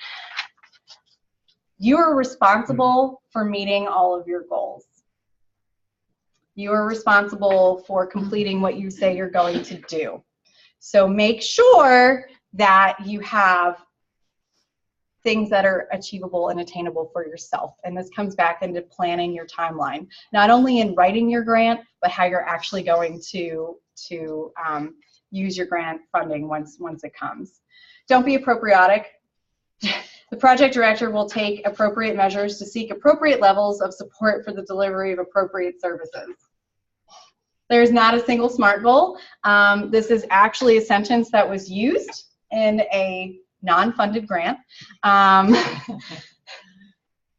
[SPEAKER 1] you are responsible for meeting all of your goals. You are responsible for completing what you say you're going to do. So make sure that you have things that are achievable and attainable for yourself. And this comes back into planning your timeline, not only in writing your grant, but how you're actually going to use your grant funding once it comes. Don't be appropriatic. The project director will take appropriate measures to seek appropriate levels of support for the delivery of appropriate services. There's not a single SMART goal. This is actually a sentence that was used in a non-funded grant.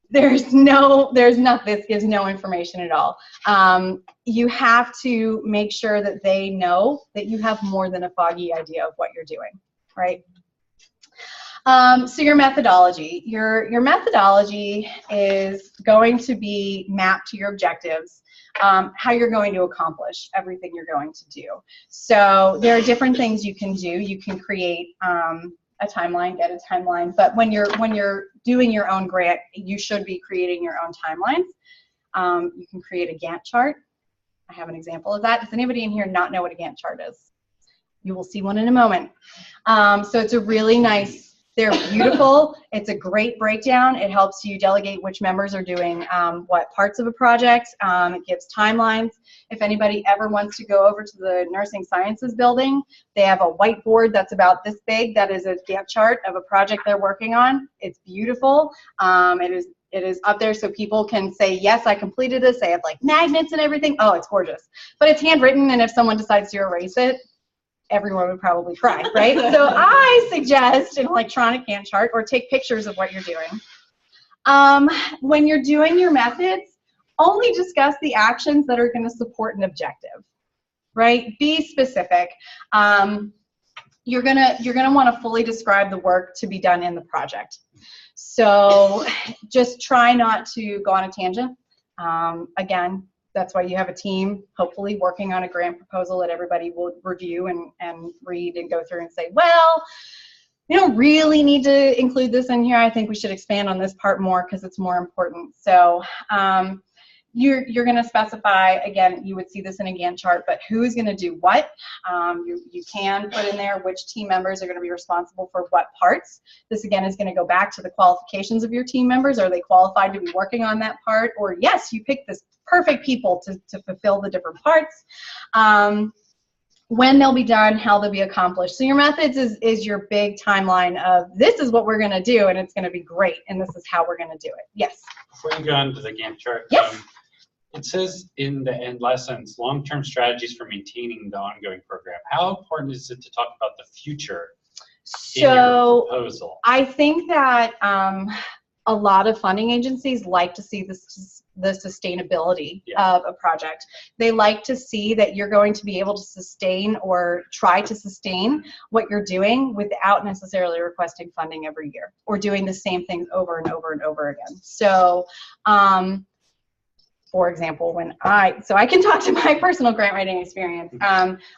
[SPEAKER 1] This gives no information at all. You have to make sure that they know that you have more than a foggy idea of what you're doing, right? So your methodology. Your methodology is going to be mapped to your objectives, how you're going to accomplish everything you're going to do. So there are different things you can do. You can create a timeline, get a timeline, but when you're doing your own grant, you should be creating your own timelines. You can create a Gantt chart. I have an example of that. Does anybody in here not know what a Gantt chart is? You will see one in a moment. So it's a really nice, they're beautiful. It's a great breakdown. It helps you delegate which members are doing what parts of a project. It gives timelines. If anybody ever wants to go over to the Nursing Sciences building, they have a whiteboard that's about this big. That is a Gantt chart of a project they're working on. It's beautiful. It is up there so people can say, yes, I completed this. They have like magnets and everything. Oh, it's gorgeous. But it's handwritten, and if someone decides to erase it, everyone would probably cry, right? So I suggest an electronic Gantt chart or take pictures of what you're doing. When you're doing your methods, only discuss the actions that are going to support an objective, right? Be specific. You're gonna want to fully describe the work to be done in the project. So just try not to go on a tangent. Again, that's why you have a team, hopefully, working on a grant proposal that everybody will review and read and go through and say, well, we don't really need to include this in here. I think we should expand on this part more because it's more important. So you're going to specify, again, you would see this in a Gantt chart, but who's going to do what. You can put in there which team members are going to be responsible for what parts. This, again, is going to go back to the qualifications of your team members. Are they qualified to be working on that part? Or, yes, you picked this perfect people to fulfill the different parts. when they'll be done, how they'll be accomplished. So your methods is your big timeline of this is what we're going to do, and it's going to be great, and this is how we're going to do it. Yes?
[SPEAKER 8] Before you go on to the Gantt chart,
[SPEAKER 1] Yes.
[SPEAKER 8] it says in the end last sentence, long-term strategies for maintaining the ongoing program. How important is it to talk about the future in your
[SPEAKER 1] So
[SPEAKER 8] proposal?
[SPEAKER 1] I think that a lot of funding agencies like to see the sustainability of a project. They like to see that you're going to be able to sustain or try to sustain what you're doing without necessarily requesting funding every year or doing the same things over and over and over again. So, for example, so I can talk to my personal grant writing experience.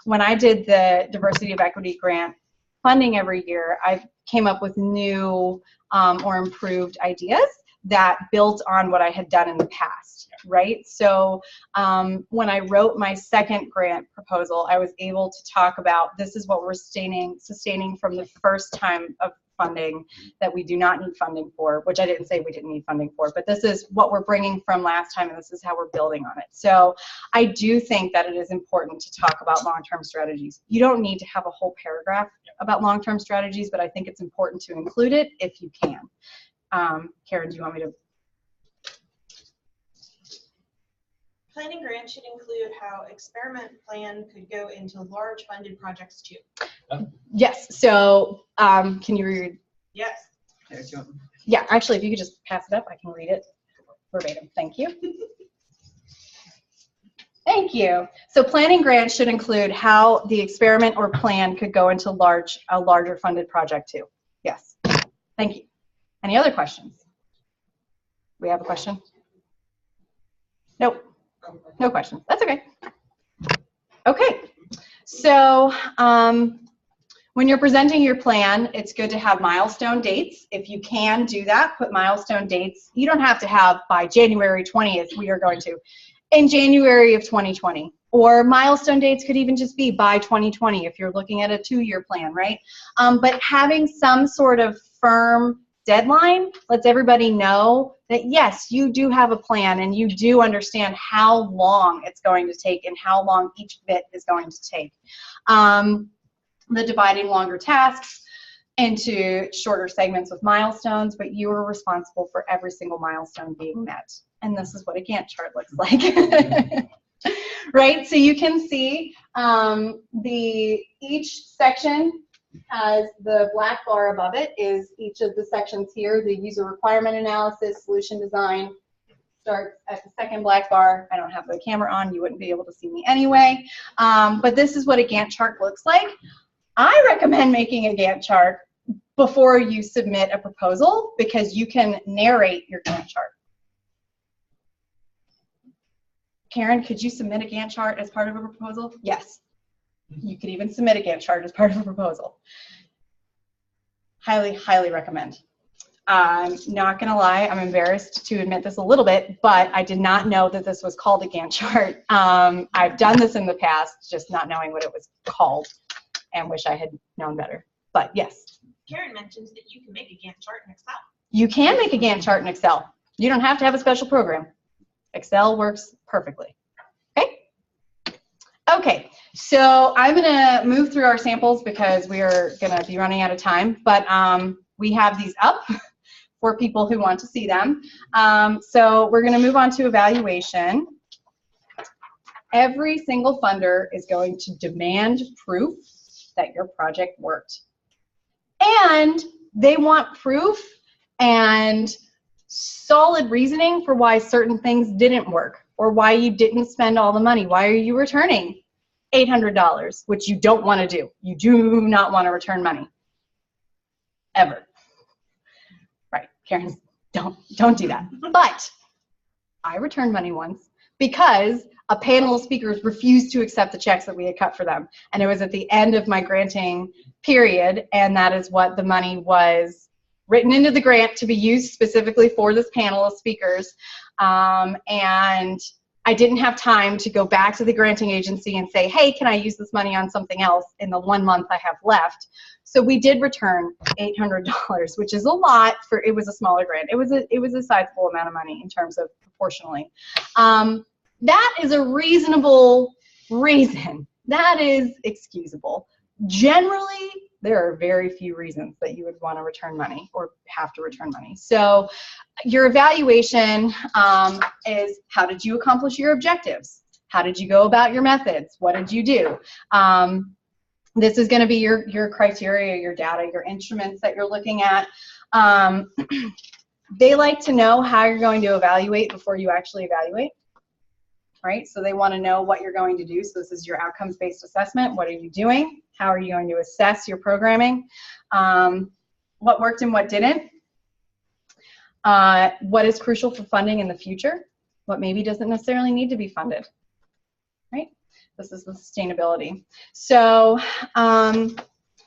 [SPEAKER 1] When I did the Diversity of Equity grant funding every year, I came up with new or improved ideas that built on what I had done in the past, right? So when I wrote my second grant proposal, I was able to talk about this is what we're sustaining from the first time of funding that we do not need funding for, which I didn't say we didn't need funding for, but this is what we're bringing from last time, and this is how we're building on it. So I do think that it is important to talk about long-term strategies. You don't need to have a whole paragraph about long-term strategies, but I think it's important to include it if you can. Karen, do you want me to?
[SPEAKER 3] Planning grant should include how experiment plan could go into large funded projects too.
[SPEAKER 1] Yes, so can you read?
[SPEAKER 3] Yes.
[SPEAKER 1] Yeah, actually, if you could just pass it up, I can read it verbatim. Thank you. Thank you. So planning grants should include how the experiment or plan could go into a larger funded project too. Yes. Thank you. Any other questions? We have a question? Nope. No questions. That's okay. Okay. So when you're presenting your plan, it's good to have milestone dates. If you can do that, put milestone dates. You don't have to have by January 20th, we are going to. In January of 2020. Or milestone dates could even just be by 2020 if you're looking at a 2-year plan, right? But having some sort of firm deadline lets everybody know that yes, you do have a plan and you do understand how long it's going to take and how long each bit is going to take. The dividing longer tasks into shorter segments with milestones, but you are responsible for every single milestone being met. And this is what a Gantt chart looks like. Right? So you can see each section has the black bar above it is each of the sections here. The user requirement analysis, solution design starts at the second black bar. I don't have the camera on. You wouldn't be able to see me anyway. But this is what a Gantt chart looks like. I recommend making a Gantt chart before you submit a proposal because you can narrate your Gantt chart. Karen, could you submit a Gantt chart as part of a proposal? Yes. You could even submit a Gantt chart as part of a proposal. Highly, highly recommend. I'm not going to lie, I'm embarrassed to admit this a little bit, but I did not know that this was called a Gantt chart. I've done this in the past, just not knowing what it was called, and wish I had known better. But yes.
[SPEAKER 3] Karen mentions that you can make a Gantt chart in Excel. You
[SPEAKER 1] can make a Gantt chart in Excel. You don't have to have a special program. Excel works perfectly. Okay? Okay, so I'm going to move through our samples because we are going to be running out of time, but we have these up for people who want to see them. So we're going to move on to evaluation. Every single funder is going to demand proof that your project worked. And they want proof and solid reasoning for why certain things didn't work or why you didn't spend all the money. Why are you returning $800, which you don't want to do? You do not want to return money, ever. Right, Karen, don't do that. But I returned money once because a panel of speakers refused to accept the checks that we had cut for them. And it was at the end of my granting period, and that is what the money was written into the grant to be used specifically for this panel of speakers. And I didn't have time to go back to the granting agency and say, hey, can I use this money on something else in the 1 month I have left? So we did return $800, which is a lot for, it was a smaller grant. It was a sizable amount of money in terms of proportionally. That is a reasonable reason that is excusable. Generally, there are very few reasons that you would want to return money or have to return money. So your evaluation is, how did you accomplish your objectives? How did you go about your methods? What did you do? This is going to be your criteria, your data, your instruments that you're looking at. They like to know how you're going to evaluate before you actually evaluate, right? So they want to know what you're going to do. So this is your outcomes-based assessment. What are you doing? How are you going to assess your programming? What worked and what didn't? What is crucial for funding in the future? What maybe doesn't necessarily need to be funded, right? This is the sustainability. So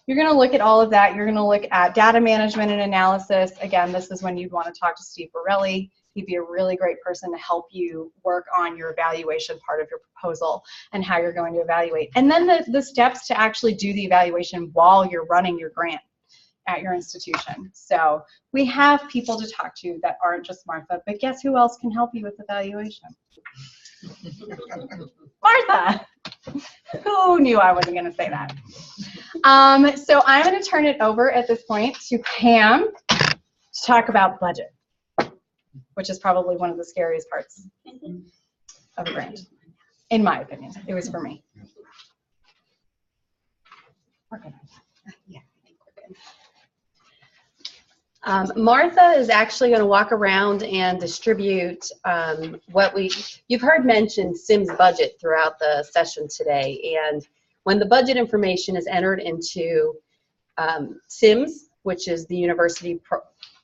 [SPEAKER 1] you're going to look at all of that. You're going to look at data management and analysis. Again, this is when you'd want to talk to Steve Borelli. He'd be a really great person to help you work on your evaluation part of your proposal and how you're going to evaluate. And then the steps to actually do the evaluation while you're running your grant at your institution. So we have people to talk to that aren't just Martha, but guess who else can help you with evaluation? Martha! Who knew I wasn't going to say that? So I'm going to turn it over at this point to Pam to talk about budget, which is probably one of the scariest parts of a grant, in my opinion. It was for me. We're good. Yeah, I think we're good.
[SPEAKER 9] Martha is actually going to walk around and distribute you've heard mentioned SIMS budget throughout the session today. And when the budget information is entered into SIMS, which is the university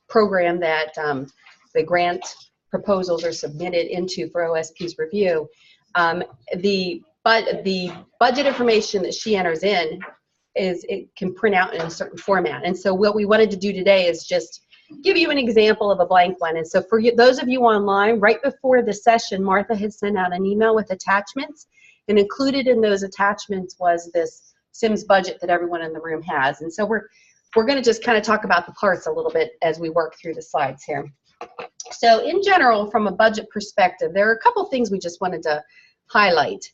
[SPEAKER 9] program that the grant proposals are submitted into for OSP's review, the budget information that she enters in it can print out in a certain format. And so what we wanted to do today is just give you an example of a blank one. And so for those of you online, right before the session, Martha had sent out an email with attachments, and included in those attachments was this SIMS budget that everyone in the room has. And so we're going to just kind of talk about the parts a little bit as we work through the slides here. So in general, from a budget perspective, there are a couple things we just wanted to highlight.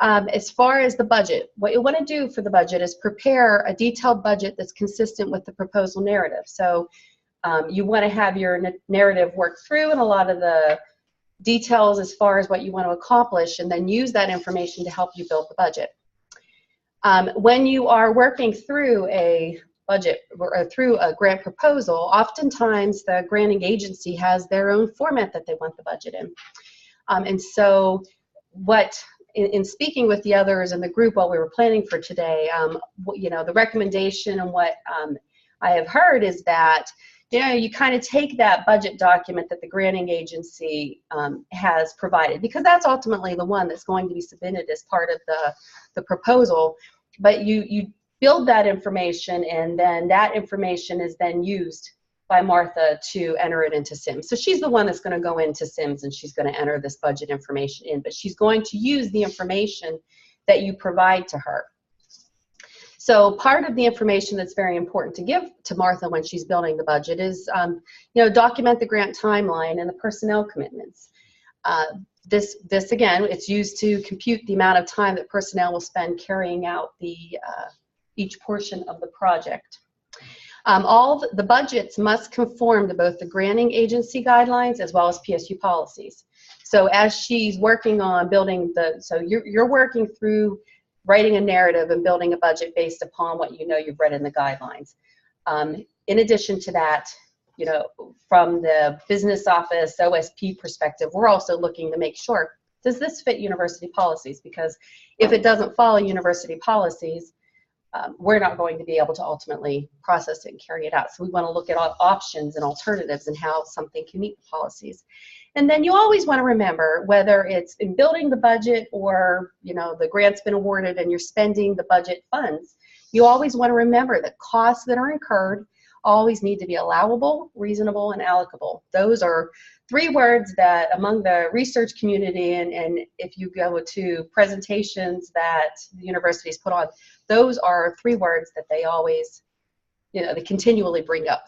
[SPEAKER 9] As far as the budget, what you want to do for the budget is prepare a detailed budget that's consistent with the proposal narrative. So you want to have your narrative work through and a lot of the details as far as what you want to accomplish, and then use that information to help you build the budget. When you are working through a budget or through a grant proposal, oftentimes the granting agency has their own format that they want the budget in. And so in speaking with the others in the group while we were planning for today, the recommendation and what I have heard is that you kind of take that budget document that the granting agency has provided, because that's ultimately the one that's going to be submitted as part of the proposal, but you build that information, and then that information is then used by Martha to enter it into SIMS. So she's the one that's going to go into SIMS and she's going to enter this budget information in, but she's going to use the information that you provide to her. So part of the information that's very important to give to Martha when she's building the budget is, document the grant timeline and the personnel commitments. This again, it's used to compute the amount of time that personnel will spend carrying out each portion of the project. All the budgets must conform to both the granting agency guidelines as well as PSU policies. So as she's working on building you're working through writing a narrative and building a budget based upon what you've read in the guidelines. In addition to that, from the business office OSP perspective, we're also looking to make sure, does this fit university policies? Because if it doesn't follow university policies, we're not going to be able to ultimately process it and carry it out. So we want to look at all options and alternatives and how something can meet the policies. And then you always want to remember, whether it's in building the budget or the grant's been awarded and you're spending the budget funds, you always want to remember that costs that are incurred always need to be allowable, reasonable, and allocable. Those are three words that among the research community, and if you go to presentations that the universities put on, those are three words that they always, they continually bring up.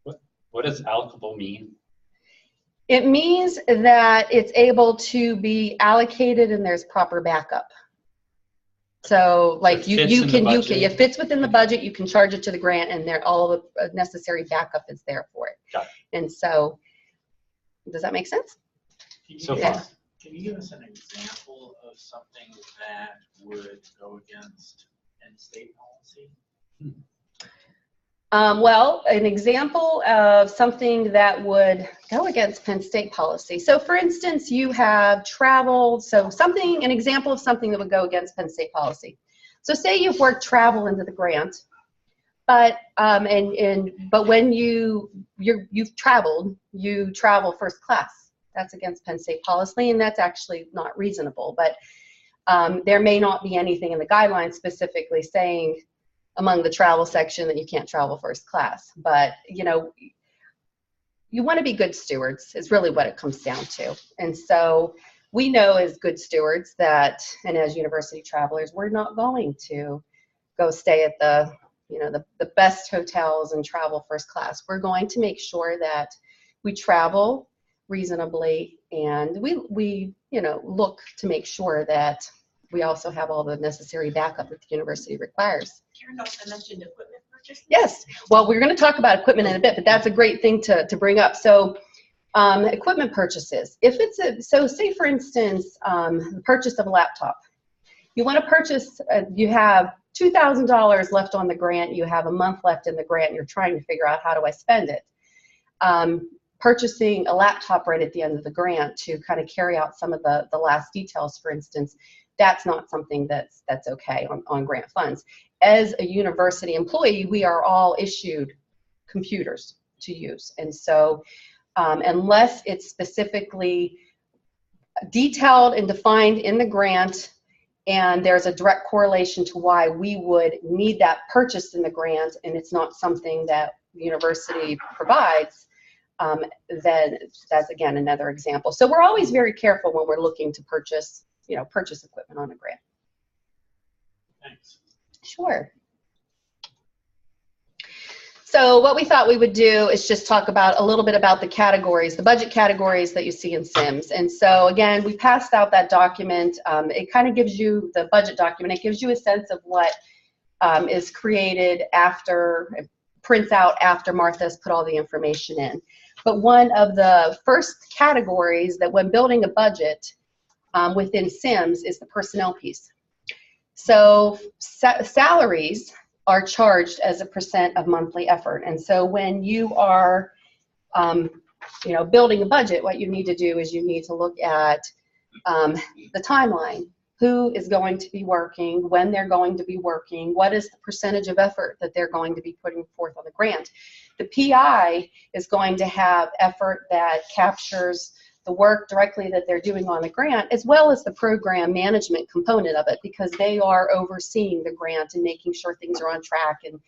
[SPEAKER 8] What does allocable mean?
[SPEAKER 9] It means that it's able to be allocated and there's proper backup. So like
[SPEAKER 8] So it fits in the budget.
[SPEAKER 9] it fits within the budget, you can charge it to the grant, and there, all the necessary backup is there for it.
[SPEAKER 8] Got it.
[SPEAKER 9] And so, does that make sense?
[SPEAKER 8] So
[SPEAKER 9] Yeah.
[SPEAKER 8] far.
[SPEAKER 7] Can you give us an example of something that would go against Penn State policy?
[SPEAKER 9] Well, an example of something that would go against Penn State policy. So for instance, you have traveled, so something, an example of something that would go against Penn State policy. So say you've worked travel into the grant, but but when you've traveled, you travel first class. That's against Penn State policy, and that's actually not reasonable. But there may not be anything in the guidelines specifically saying among the travel section that you can't travel first class. But, you know, you want to be good stewards is really what it comes down to. And so we know as good stewards that, and as university travelers, we're not going to go stay at the, you know, the best hotels and travel first class. We're going to make sure that we travel reasonably, and we you know, look to make sure that we also have all the necessary backup that the university requires.
[SPEAKER 3] Karen also mentioned equipment purchase.
[SPEAKER 9] Yes, well, we're going to talk about equipment in a bit, but that's a great thing to bring up. So equipment purchases. If it's so say for instance, the purchase of a laptop. You want to purchase, you have $2,000 left on the grant, you have a month left in the grant, you're trying to figure out how do I spend it. Purchasing a laptop right at the end of the grant to kind of carry out some of the last details, for instance, that's not something that's okay on grant funds. As a university employee, we are all issued computers to use. And so unless it's specifically detailed and defined in the grant, and there's a direct correlation to why we would need that purchased in the grant, and it's not something that the university provides, then that's again another example. So we're always very careful when we're looking to purchase, you know, purchase equipment on a grant.
[SPEAKER 7] Thanks.
[SPEAKER 9] Sure. So what we thought we would do is just talk about a little bit about the categories, the budget categories that you see in SIMS. And so again, we passed out that document. It kind of gives you, the budget document, it gives you a sense of what is created after, prints out after Martha's put all the information in. But one of the first categories that when building a budget within SIMS is the personnel piece. So salaries are charged as a % of monthly effort. And so when you are you know, building a budget, what you need to do is you need to look at the timeline. Who is going to be working, when they're going to be working, what is the percentage of effort that they're going to be putting forth on the grant. The PI is going to have effort that captures the work directly that they're doing on the grant, as well as the program management component of it, because they are overseeing the grant and making sure things are on track, and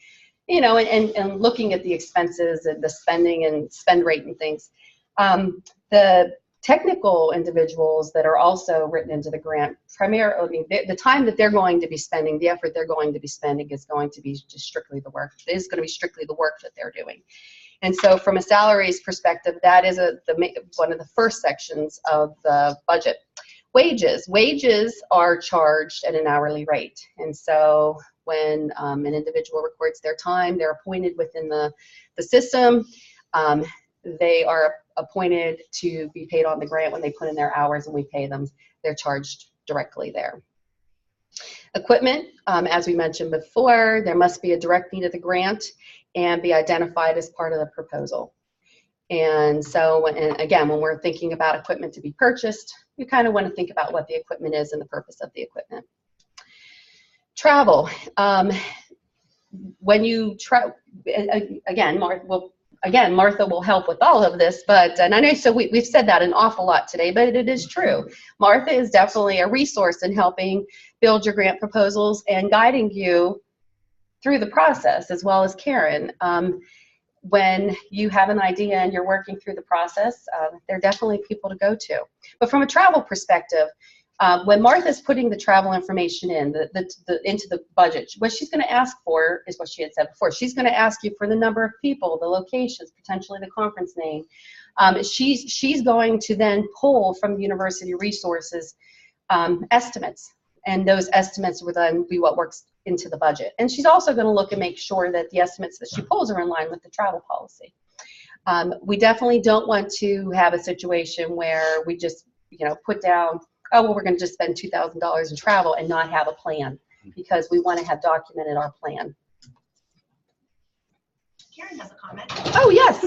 [SPEAKER 9] you know, and looking at the expenses and the spending and spend rate and things. The technical individuals that are also written into the grant, primarily the time that they're going to be spending, the effort they're going to be spending is going to be just strictly the work. It is going to be strictly the work that they're doing. And so from a salaries perspective, that is one of the first sections of the budget. Wages are charged at an hourly rate. And so when an individual records their time, they're appointed within the system. They are appointed to be paid on the grant when they put in their hours, and we pay them. They're charged directly there. Equipment, as we mentioned before, there must be a direct need of the grant and be identified as part of the proposal. And so, and again, when we're thinking about equipment to be purchased, you kind of want to think about what the equipment is and the purpose of the equipment. Travel. When you travel, again, Martha will help with all of this, but, and I know, so we've said that an awful lot today, but it is true. Martha is definitely a resource in helping build your grant proposals and guiding you through the process, as well as Karen. When you have an idea and you're working through the process, they're definitely people to go to. But from a travel perspective, when Martha's putting the travel information in, into the budget, what she's going to ask for is what she had said before. She's going to ask you for the number of people, the locations, potentially the conference name. She's going to then pull from the university resources estimates and those estimates would then be what works into the budget. And she's also going to look and make sure that the estimates that she pulls are in line with the travel policy. We definitely don't want to have a situation where we just, put down, oh, well, we're going to just spend $2,000 in travel and not have a plan, because we want to have documented our plan.
[SPEAKER 3] Karen has a comment.
[SPEAKER 9] Oh, yes.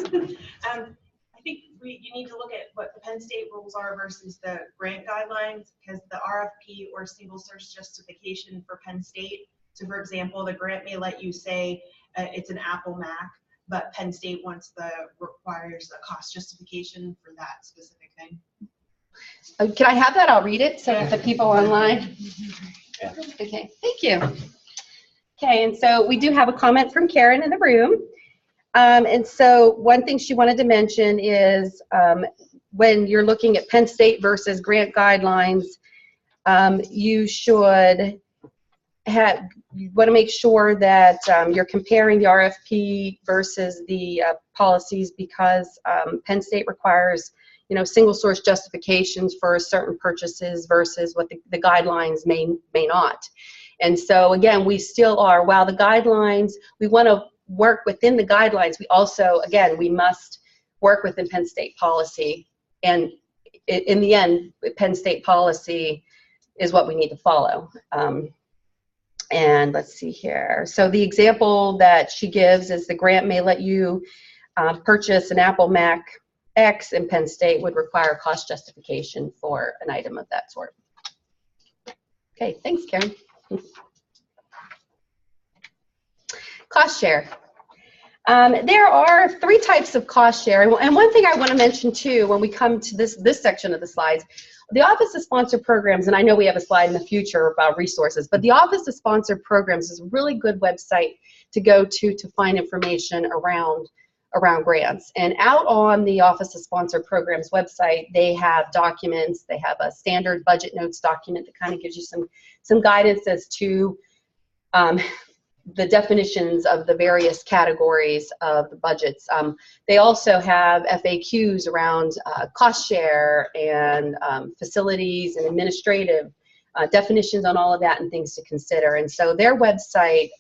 [SPEAKER 3] I think you need to look at what the Penn State rules are versus the grant guidelines, because the RFP or single source justification for Penn State. So for example, the grant may let you say it's an Apple Mac, but Penn State requires a cost justification for that specific thing.
[SPEAKER 9] Can I have that? I'll read it so that the people online.
[SPEAKER 8] Yeah.
[SPEAKER 9] Okay, thank you. Okay, and so we do have a comment from Karen in the room. And so one thing she wanted to mention is when you're looking at Penn State versus grant guidelines, you want to make sure that you're comparing the RFP versus the policies, because Penn State requires, single source justifications for certain purchases versus what the guidelines may not. And so again, we still are, while the guidelines, we want to work within the guidelines, we also, again, we must work within Penn State policy. And in the end, Penn State policy is what we need to follow. And let's see here. So the example that she gives is the grant may let you purchase an Apple Mac X, and Penn State would require cost justification for an item of that sort. Okay, thanks, Karen. Cost share. There are 3 types of cost share. And one thing I want to mention too, when we come to this section of the slides, the Office of Sponsored Programs, and I know we have a slide in the future about resources, but the Office of Sponsored Programs is a really good website to go to find information around grants. And out on the Office of Sponsored Programs website, they have documents. They have a standard budget notes document that kind of gives you some guidance as to the definitions of the various categories of the budgets. They also have FAQs around cost share and facilities and administrative definitions on all of that and things to consider. And so their website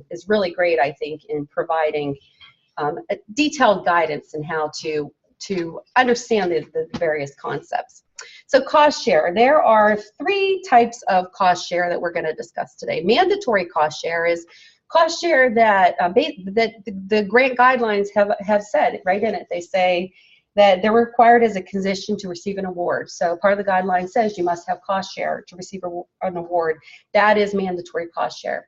[SPEAKER 9] is really great, I think, in providing a detailed guidance in how to understand the various concepts. So cost share, there are 3 types of cost share that we're going to discuss today. Mandatory cost share is cost share that the grant guidelines have said right in it. They say that they're required as a condition to receive an award. So part of the guideline says you must have cost share to receive an award. That is mandatory cost share.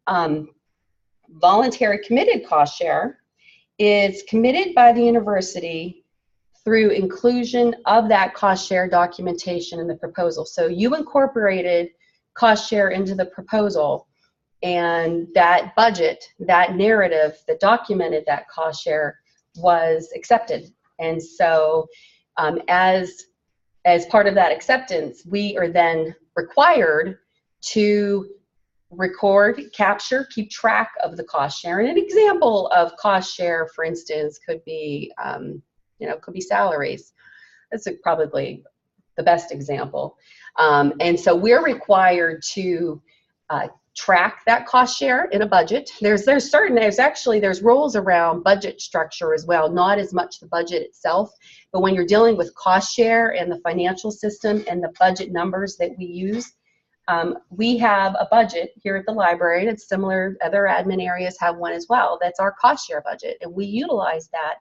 [SPEAKER 9] Voluntary committed cost share is committed by the university through inclusion of that cost share documentation in the proposal. So you incorporated cost share into the proposal, and that budget, that narrative that documented that cost share was accepted. And so as part of that acceptance, we are then required to record, capture, keep track of the cost share. And an example of cost share, for instance, could be, could be salaries. That's probably the best example. And so we're required to track that cost share in a budget. There's rules around budget structure as well, not as much the budget itself, but when you're dealing with cost share and the financial system and the budget numbers that we use, we have a budget here at the library, and it's similar, other admin areas have one as well. That's our cost share budget, and we utilize that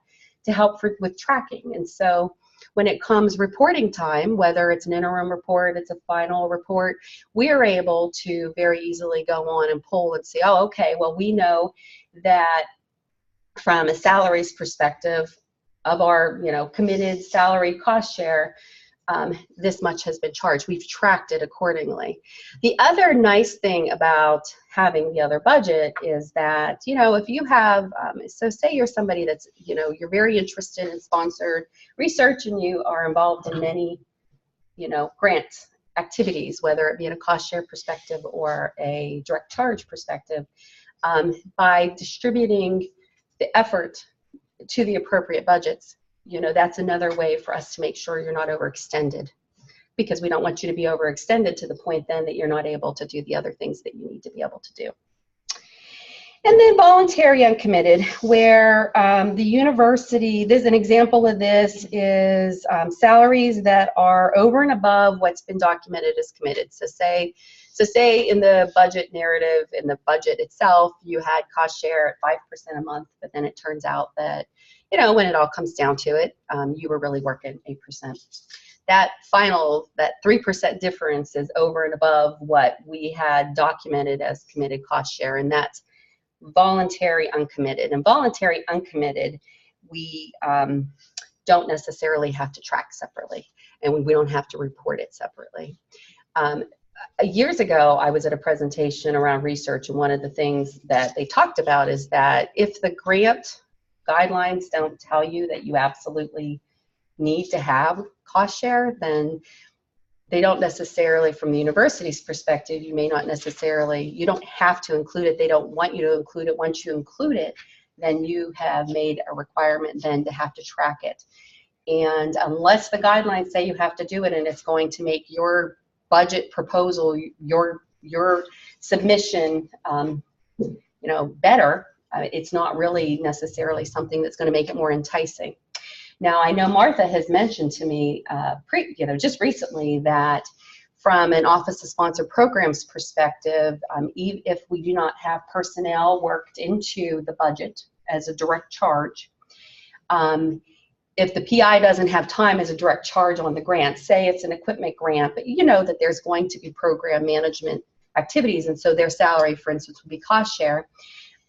[SPEAKER 9] to help with tracking. And so when it comes reporting time, whether it's an interim report, it's a final report, we are able to very easily go on and pull and say, oh, okay, well, we know that from a salaries perspective of our, committed salary cost share, this much has been charged. We've tracked it accordingly. The other nice thing about having the other budget is that, if you have, so say you're somebody that's, you're very interested in sponsored research and you are involved in many, grant activities, whether it be in a cost share perspective or a direct charge perspective, by distributing the effort to the appropriate budgets, that's another way for us to make sure you're not overextended. because we don't want you to be overextended to the point then that you're not able to do the other things that you need to be able to do. And then voluntary uncommitted, where the university, there's an example of this, is salaries that are over and above what's been documented as committed. So say in the budget narrative, in the budget itself, you had cost share at 5% a month, but then it turns out that, you know, when it all comes down to it, you were really working 8%. That 3% difference is over and above what we had documented as committed cost share, and that's voluntary uncommitted. And voluntary uncommitted, we don't necessarily have to track separately, and we don't have to report it separately. Years ago, I was at a presentation around research, and one of the things that they talked about is that if the grant guidelines don't tell you that you absolutely need to have cost share, then they don't necessarily, from the university's perspective, you may not necessarily, you don't have to include it. They don't want you to include it. Once you include it, then you have made a requirement then to have to track it. And unless the guidelines say you have to do it and it's going to make your budget proposal, your submission, you know, better, it's not really necessarily something that's going to make it more enticing. Now, I know Martha has mentioned to me, just recently, that from an Office of Sponsored Programs perspective, if we do not have personnel worked into the budget as a direct charge, if the PI doesn't have time as a direct charge on the grant, say it's an equipment grant, but you know that there's going to be program management activities, and so their salary, for instance, will be cost share,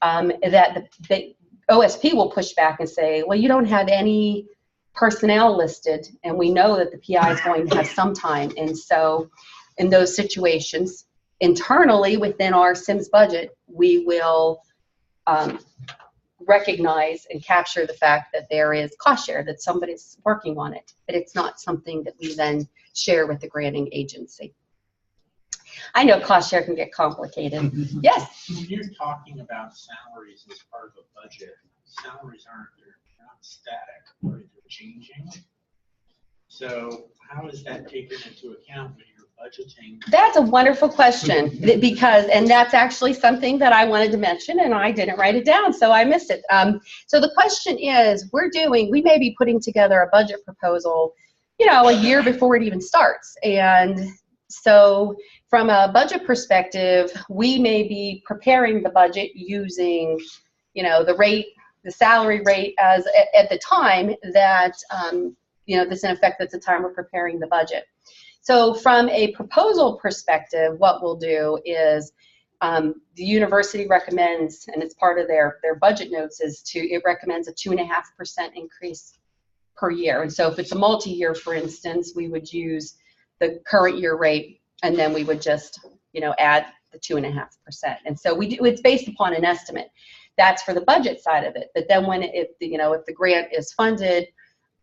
[SPEAKER 9] that the OSP will push back and say, well, you don't have any personnel listed, and we know that the PI is going to have some time. And so in those situations, internally within our SIMS budget, we will recognize and capture the fact that there is cost share, that somebody's working on it, but it's not something that we then share with the granting agency. I know cost share can get complicated. Yes?
[SPEAKER 7] When you're talking about salaries as part of a budget, salaries they're not static, right? They're changing. So how is that taken into account when you're budgeting? That's
[SPEAKER 9] a wonderful question, because, and that's actually something that I wanted to mention, and I didn't write it down, so I missed it. So the question is, we may be putting together a budget proposal, you know, a year before it even starts. And so from a budget perspective, we may be preparing the budget using, you know, the salary rate as at the time that, you know, this in effect, that's the time we're preparing the budget. So from a proposal perspective, what we'll do is the university recommends, and it's part of their budget notes, it recommends a 2.5% increase per year. And so if it's a multi-year, for instance, we would use the current year rate, and then we would just, you know, add the 2.5%. And so it's based upon an estimate. That's for the budget side of it. But then if the grant is funded,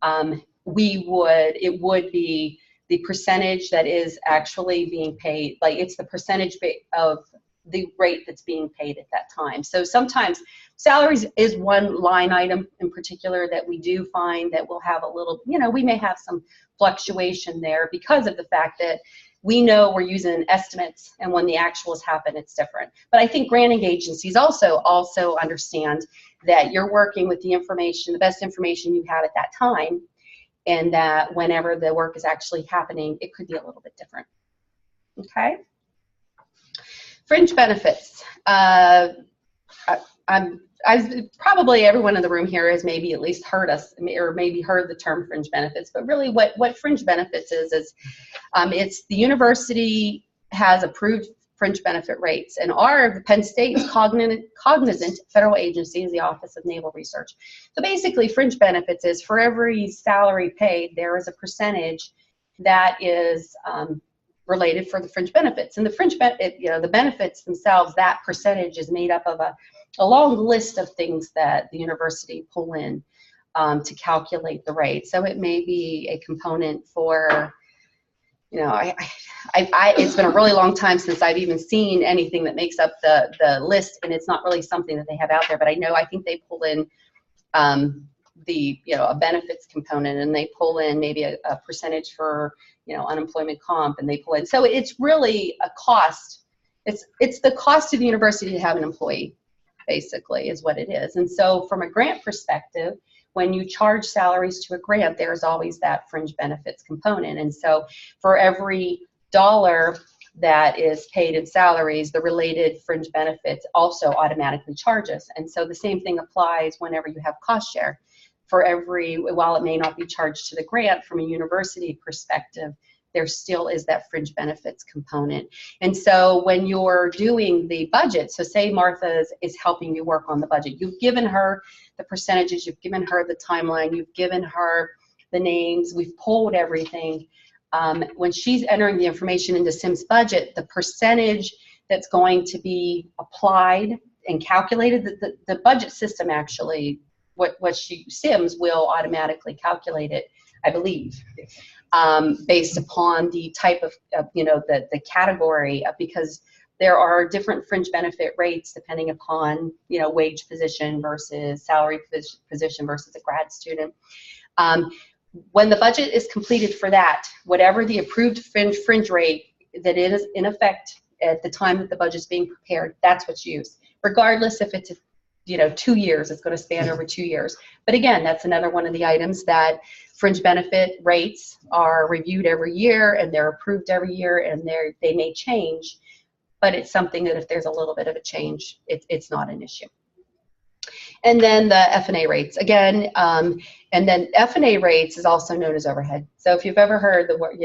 [SPEAKER 9] it would be the percentage that is actually being paid, like it's the percentage of the rate that's being paid at that time. So sometimes salaries is one line item in particular that we do find that we'll have a little, you know, we may have some fluctuation there because of the fact that we know we're using estimates, and when the actuals happen, it's different. But I think granting agencies also understand that you're working with the information, the best information you have at that time, and that whenever the work is actually happening, it could be a little bit different. Okay? Fringe benefits. Probably everyone in the room here has maybe at least heard us, or maybe heard the term fringe benefits, but really what fringe benefits is it's the university has approved fringe benefit rates, and the Penn State's cognizant federal agency is the Office of Naval Research. So basically fringe benefits is for every salary paid, there is a percentage that is related for the fringe benefits. And the the benefits themselves, that percentage is made up of a long list of things that the university pull in to calculate the rate. So it may be a component for, you know, it's been a really long time since I've even seen anything that makes up the list, and it's not really something that they have out there, but I think they pull in the, a benefits component, and they pull in maybe a percentage for, unemployment comp, and they pull in. So it's really a cost. It's the cost to the university to have an employee, basically, is what it is. And so from a grant perspective, when you charge salaries to a grant, there's always that fringe benefits component. And so for every dollar that is paid in salaries, the related fringe benefits also automatically charges. And so the same thing applies whenever you have cost share. For every, while it may not be charged to the grant, from a university perspective, there still is that fringe benefits component. And so when you're doing the budget, so say Martha is helping you work on the budget, you've given her the percentages, you've given her the timeline, you've given her the names, we've pulled everything. When she's entering the information into Sim's budget, the percentage that's going to be applied and calculated, the budget system actually, Sims will automatically calculate it, I believe, based upon the type of the category, because there are different fringe benefit rates depending upon, wage position versus salary position versus a grad student. When the budget is completed for that, whatever the approved fringe rate that is in effect at the time that the budget is being prepared, that's what's used, regardless if it's 2 years, it's going to span over 2 years. But again, that's another one of the items that fringe benefit rates are reviewed every year, and they're approved every year, and they may change, but it's something that if there's a little bit of a change, it's not an issue. And then the F&A rates again, and then F&A rates is also known as overhead. So if you've ever heard the word,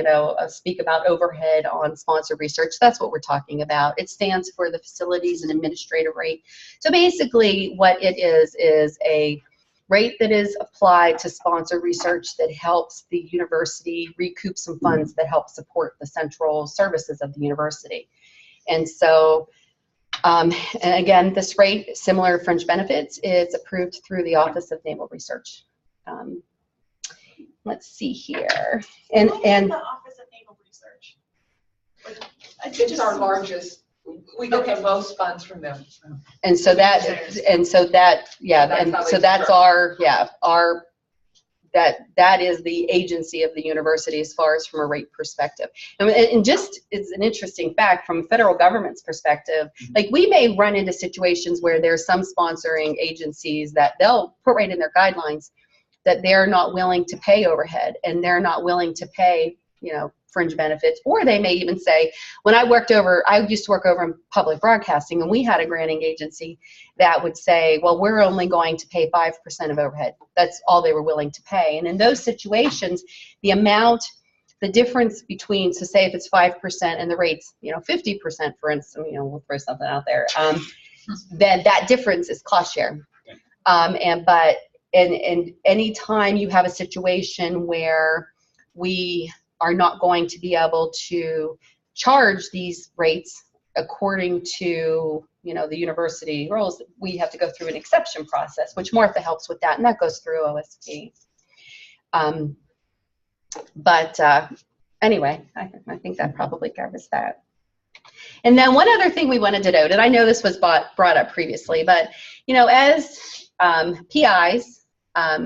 [SPEAKER 9] speak about overhead on sponsored research, that's what we're talking about. It stands for the facilities and administrative rate. So basically what it is a rate that is applied to sponsored research that helps the university recoup some funds that help support the central services of the university. And so and again, this rate, similar to fringe benefits, is approved through the Office of Naval Research. Let's see here. And
[SPEAKER 3] the Office of Naval Research.
[SPEAKER 2] It's our largest. We get the most funds from them.
[SPEAKER 9] And so that's that is the agency of the university as far as from a rate perspective. And just it's an interesting fact from federal government's perspective, like we may run into situations where there's some sponsoring agencies that they'll put right in their guidelines that they're not willing to pay overhead, and they're not willing to pay, fringe benefits, or they may even say, when I used to work over in public broadcasting, and we had a granting agency that would say, well, we're only going to pay 5% of overhead. That's all they were willing to pay. And in those situations, the difference between, so say if it's 5% and the rate's, 50%, for instance, we'll throw something out there, then that difference is cost share. And any time you have a situation where we are not going to be able to charge these rates according to the university rules, we have to go through an exception process, which Martha helps with that, and that goes through OSP. Anyway, I think that probably covers that. And then one other thing we wanted to note, and I know this was brought up previously, but as PIs,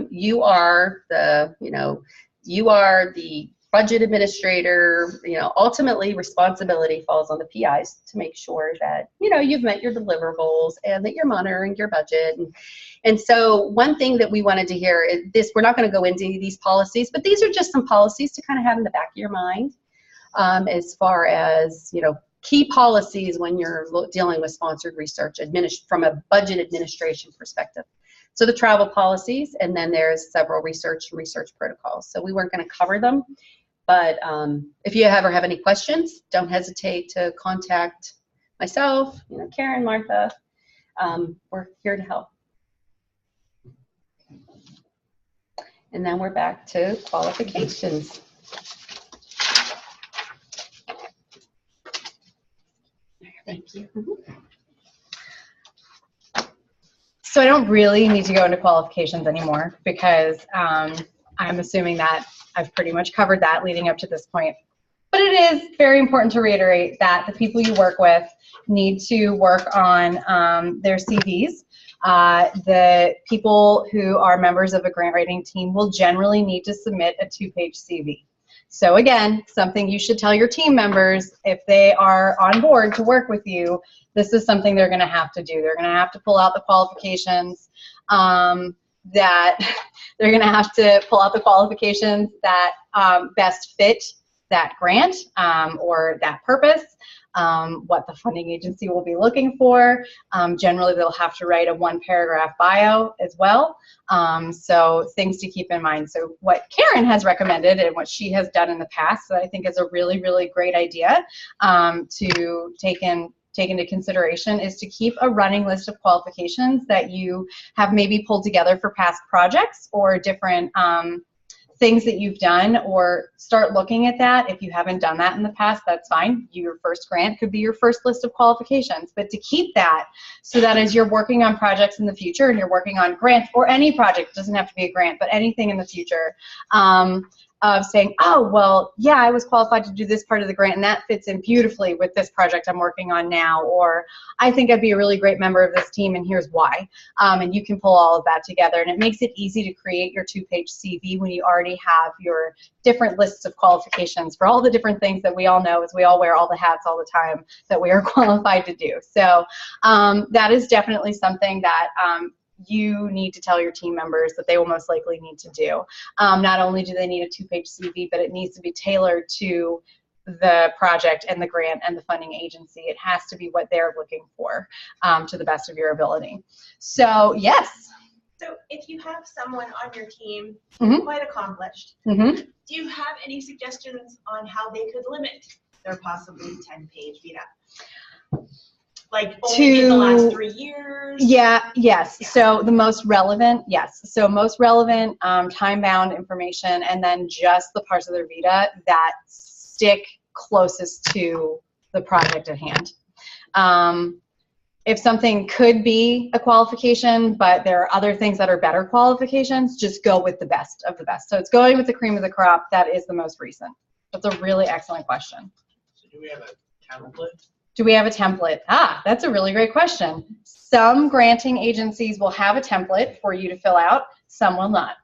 [SPEAKER 9] you are the budget administrator. Ultimately responsibility falls on the PIs to make sure that you've met your deliverables and that you're monitoring your budget. And so one thing that we wanted to hear is this: we're not going to go into these policies, but these are just some policies to kind of have in the back of your mind as far as key policies when you're dealing with sponsored research from a budget administration perspective. So the travel policies, and then there's several research protocols. So we weren't going to cover them, but if you ever have any questions, don't hesitate to contact myself, Karen, Martha. We're here to help. And then we're back to qualifications. Thank you.
[SPEAKER 1] So I don't really need to go into qualifications anymore because I'm assuming that I've pretty much covered that leading up to this point. But it is very important to reiterate that the people you work with need to work on their CVs. The people who are members of a grant writing team will generally need to submit a 2-page CV. So again, something you should tell your team members if they are on board to work with you. This is something they're going to have to do. They're going to have to pull out the qualifications that they're going to have to pull out the qualifications that best fit that grant or that purpose, what the funding agency will be looking for. Generally, they'll have to write a 1-paragraph bio as well. So things to keep in mind. So what Karen has recommended and what she has done in the past that I think is a really, really great idea to take into consideration is to keep a running list of qualifications that you have maybe pulled together for past projects or different things that you've done, or start looking at that. If you haven't done that in the past, that's fine. Your first grant could be your first list of qualifications, but to keep that so that as you're working on projects in the future and you're working on grants or any project, it doesn't have to be a grant, but anything in the future, of saying, oh, well, yeah, I was qualified to do this part of the grant and that fits in beautifully with this project I'm working on now, or I think I'd be a really great member of this team and here's why. And you can pull all of that together, and it makes it easy to create your 2-page CV when you already have your different lists of qualifications for all the different things that we all know as we all wear all the hats all the time that we are qualified to do. So that is definitely something that you need to tell your team members that they will most likely need to do. Not only do they need a 2-page CV, but it needs to be tailored to the project and the grant and the funding agency. It has to be what they're looking for to the best of your ability. So yes.
[SPEAKER 3] So if you have someone on your team
[SPEAKER 1] Mhm.
[SPEAKER 3] quite accomplished,
[SPEAKER 1] Mm-hmm.
[SPEAKER 3] do you have any suggestions on how they could limit their possibly 10-page VDAP? Like only in the last 3 years?
[SPEAKER 1] Yeah, yes.
[SPEAKER 3] Yeah.
[SPEAKER 1] So the most relevant, yes. So most relevant time-bound information, and then just the parts of their VITA that stick closest to the project at hand. If something could be a qualification, but there are other things that are better qualifications, just go with the best of the best. So it's going with the cream of the crop that is the most recent. That's a really excellent question.
[SPEAKER 7] So do we have a template?
[SPEAKER 1] Do we have a template? Ah, that's a really great question. Some granting agencies will have a template for you to fill out. Some will not.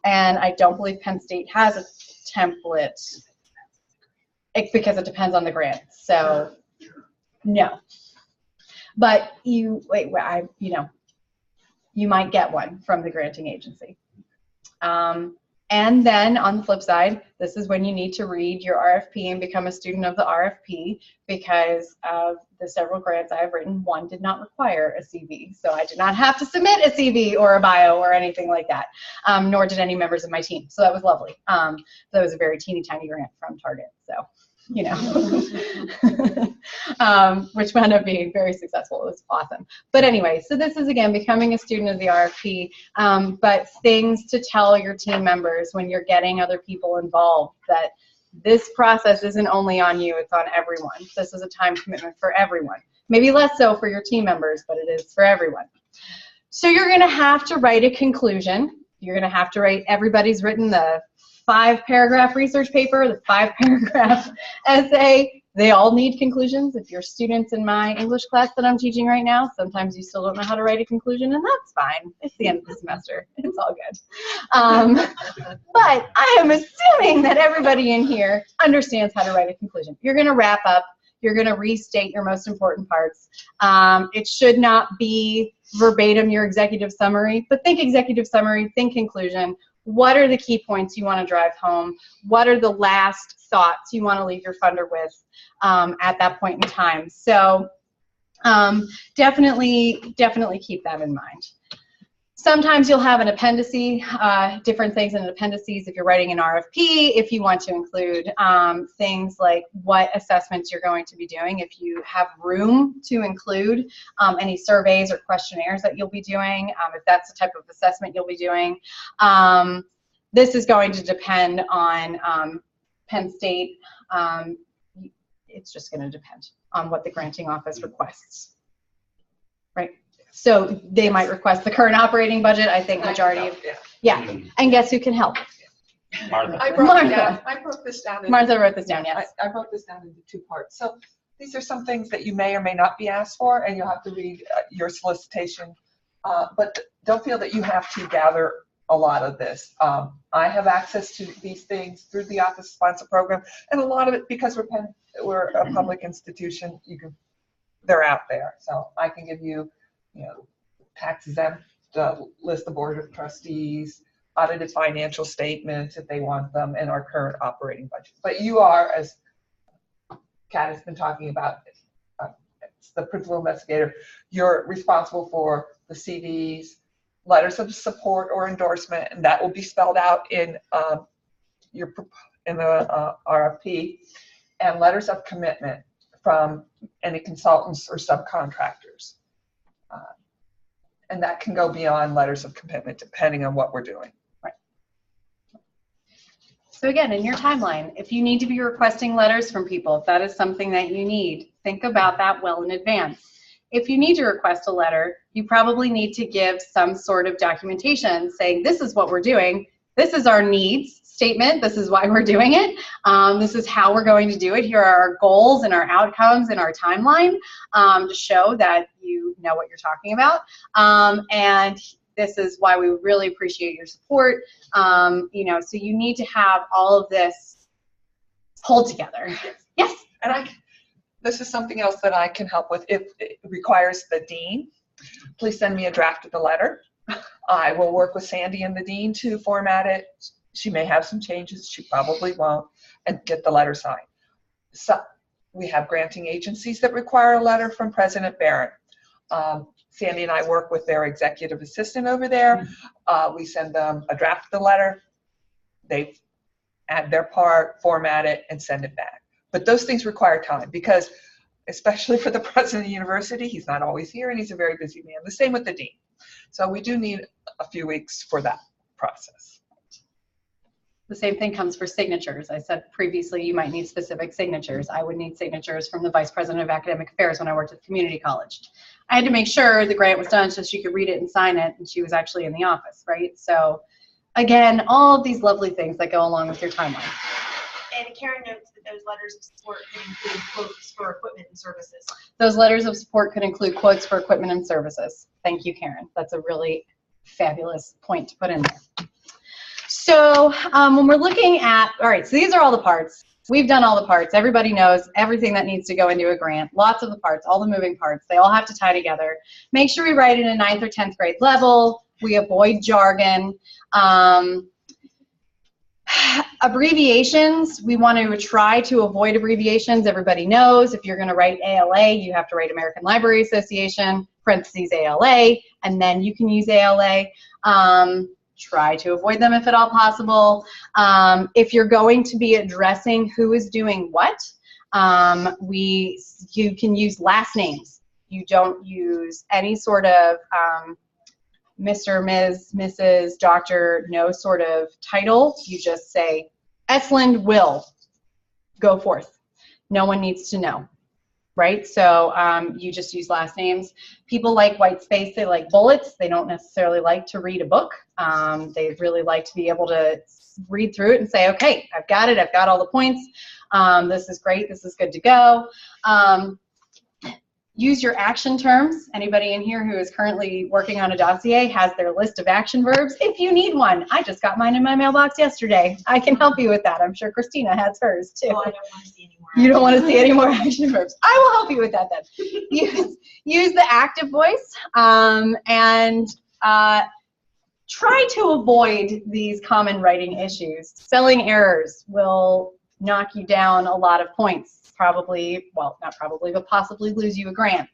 [SPEAKER 1] And I don't believe Penn State has a template. It's because it depends on the grant. So no. But you might get one from the granting agency. And then on the flip side, this is when you need to read your RFP and become a student of the RFP, because of the several grants I have written, one did not require a CV. So I did not have to submit a CV or a bio or anything like that, nor did any members of my team. So that was lovely. That was a very teeny tiny grant from Target. So, you know, which wound up being very successful. It was awesome. But anyway, so this is, again, becoming a student of the RFP, but things to tell your team members when you're getting other people involved, that this process isn't only on you, it's on everyone. This is a time commitment for everyone. Maybe less so for your team members, but it is for everyone. So you're going to have to write a conclusion. You're going to have to write, everybody's written the 5-paragraph research paper, the 5-paragraph essay. They all need conclusions. If you're students in my English class that I'm teaching right now, sometimes you still don't know how to write a conclusion, and that's fine. It's the end of the semester. It's all good. But I am assuming that everybody in here understands how to write a conclusion. You're going to wrap up. You're going to restate your most important parts. It should not be verbatim your executive summary, but think executive summary, think conclusion. What are the key points you want to drive home? What are the last thoughts you want to leave your funder with at that point in time? So definitely keep that in mind. Sometimes you'll have an appendice, different things in appendices if you're writing an RFP, if you want to include things like what assessments you're going to be doing, if you have room to include any surveys or questionnaires that you'll be doing, if that's the type of assessment you'll be doing. This is going to depend on Penn State. It's just going to depend on what the granting office requests, right? So they might request the current operating budget. I think majority of, yeah. And guess who can help?
[SPEAKER 8] Martha.
[SPEAKER 2] I broke this down.
[SPEAKER 1] Martha wrote this down, yes.
[SPEAKER 2] I broke this down into 2 parts. So these are some things that you may or may not be asked for, and you'll have to read your solicitation But don't feel that you have to gather a lot of this. I have access to these things through the Office Sponsor Program, and a lot of it, because we're a public institution, they're out there. So I can give you, tax exempt list of board of trustees, audited financial statements if they want them, and our current operating budget. But you are, as Kat has been talking about, the principal investigator, you're responsible for the CDs, letters of support or endorsement, and that will be spelled out in the RFP, and letters of commitment from any consultants or subcontractors. And that can go beyond letters of commitment depending on what we're doing.
[SPEAKER 1] Right. So again, in your timeline, if you need to be requesting letters from people, if that is something that you need, think about that well in advance. If you need to request a letter, you probably need to give some sort of documentation saying, this is what we're doing, this is our needs statement, this is why we're doing it, this is how we're going to do it, here are our goals and our outcomes and our timeline, to show that you know what you're talking about, and this is why we really appreciate your support. So you need to have all of this pulled together. Yes?
[SPEAKER 2] And this is something else that I can help with. If it requires the dean, please send me a draft of the letter. I will work with Sandy and the dean to format it. She may have some changes, she probably won't, and get the letter signed. So we have granting agencies that require a letter from President Barron. Sandy and I work with their executive assistant over there. We send them a draft of the letter. They add their part, format it, and send it back. But those things require time because, especially for the president of the university, he's not always here and he's a very busy man. The same with the dean. So we do need a few weeks for that process.
[SPEAKER 1] The same thing comes for signatures. I said previously you might need specific signatures. I would need signatures from the Vice President of Academic Affairs when I worked at the community college. I had to make sure the grant was done so she could read it and sign it, and she was actually in the office, right? So again, all of these lovely things that go along with your timeline.
[SPEAKER 3] And Karen notes that those letters of support could include quotes for equipment and services.
[SPEAKER 1] Those letters of support could include quotes for equipment and services. Thank you, Karen. That's a really fabulous point to put in there. So when we're looking at, all right, so these are all the parts. We've done all the parts. Everybody knows everything that needs to go into a grant. Lots of the parts, all the moving parts. They all have to tie together. Make sure we write it in 9th or 10th grade level. We avoid jargon. Abbreviations, we want to try to avoid abbreviations. Everybody knows if you're going to write ALA, you have to write American Library Association, parentheses ALA, and then you can use ALA. Try to avoid them if at all possible. If you're going to be addressing who is doing what, you can use last names. You don't use any sort of Mr., Ms., Mrs., Doctor, no sort of title. You just say, Esland will go forth. No one needs to know, right? So you just use last names. People like white space. They like bullets. They don't necessarily like to read a book. They really like to be able to read through it and say, okay, I've got it. I've got all the points. This is great. This is good to go. Use your action terms. Anybody in here who is currently working on a dossier has their list of action verbs. If you need one, I just got mine in my mailbox yesterday. I can help you with that. I'm sure Christina has hers too.
[SPEAKER 3] Oh, I don't want to see any more.
[SPEAKER 1] You don't want to see any more action verbs. I will help you with that then. Use the active voice and try to avoid these common writing issues. Spelling errors will knock you down a lot of points. Probably, well, not probably, but possibly lose you a grant.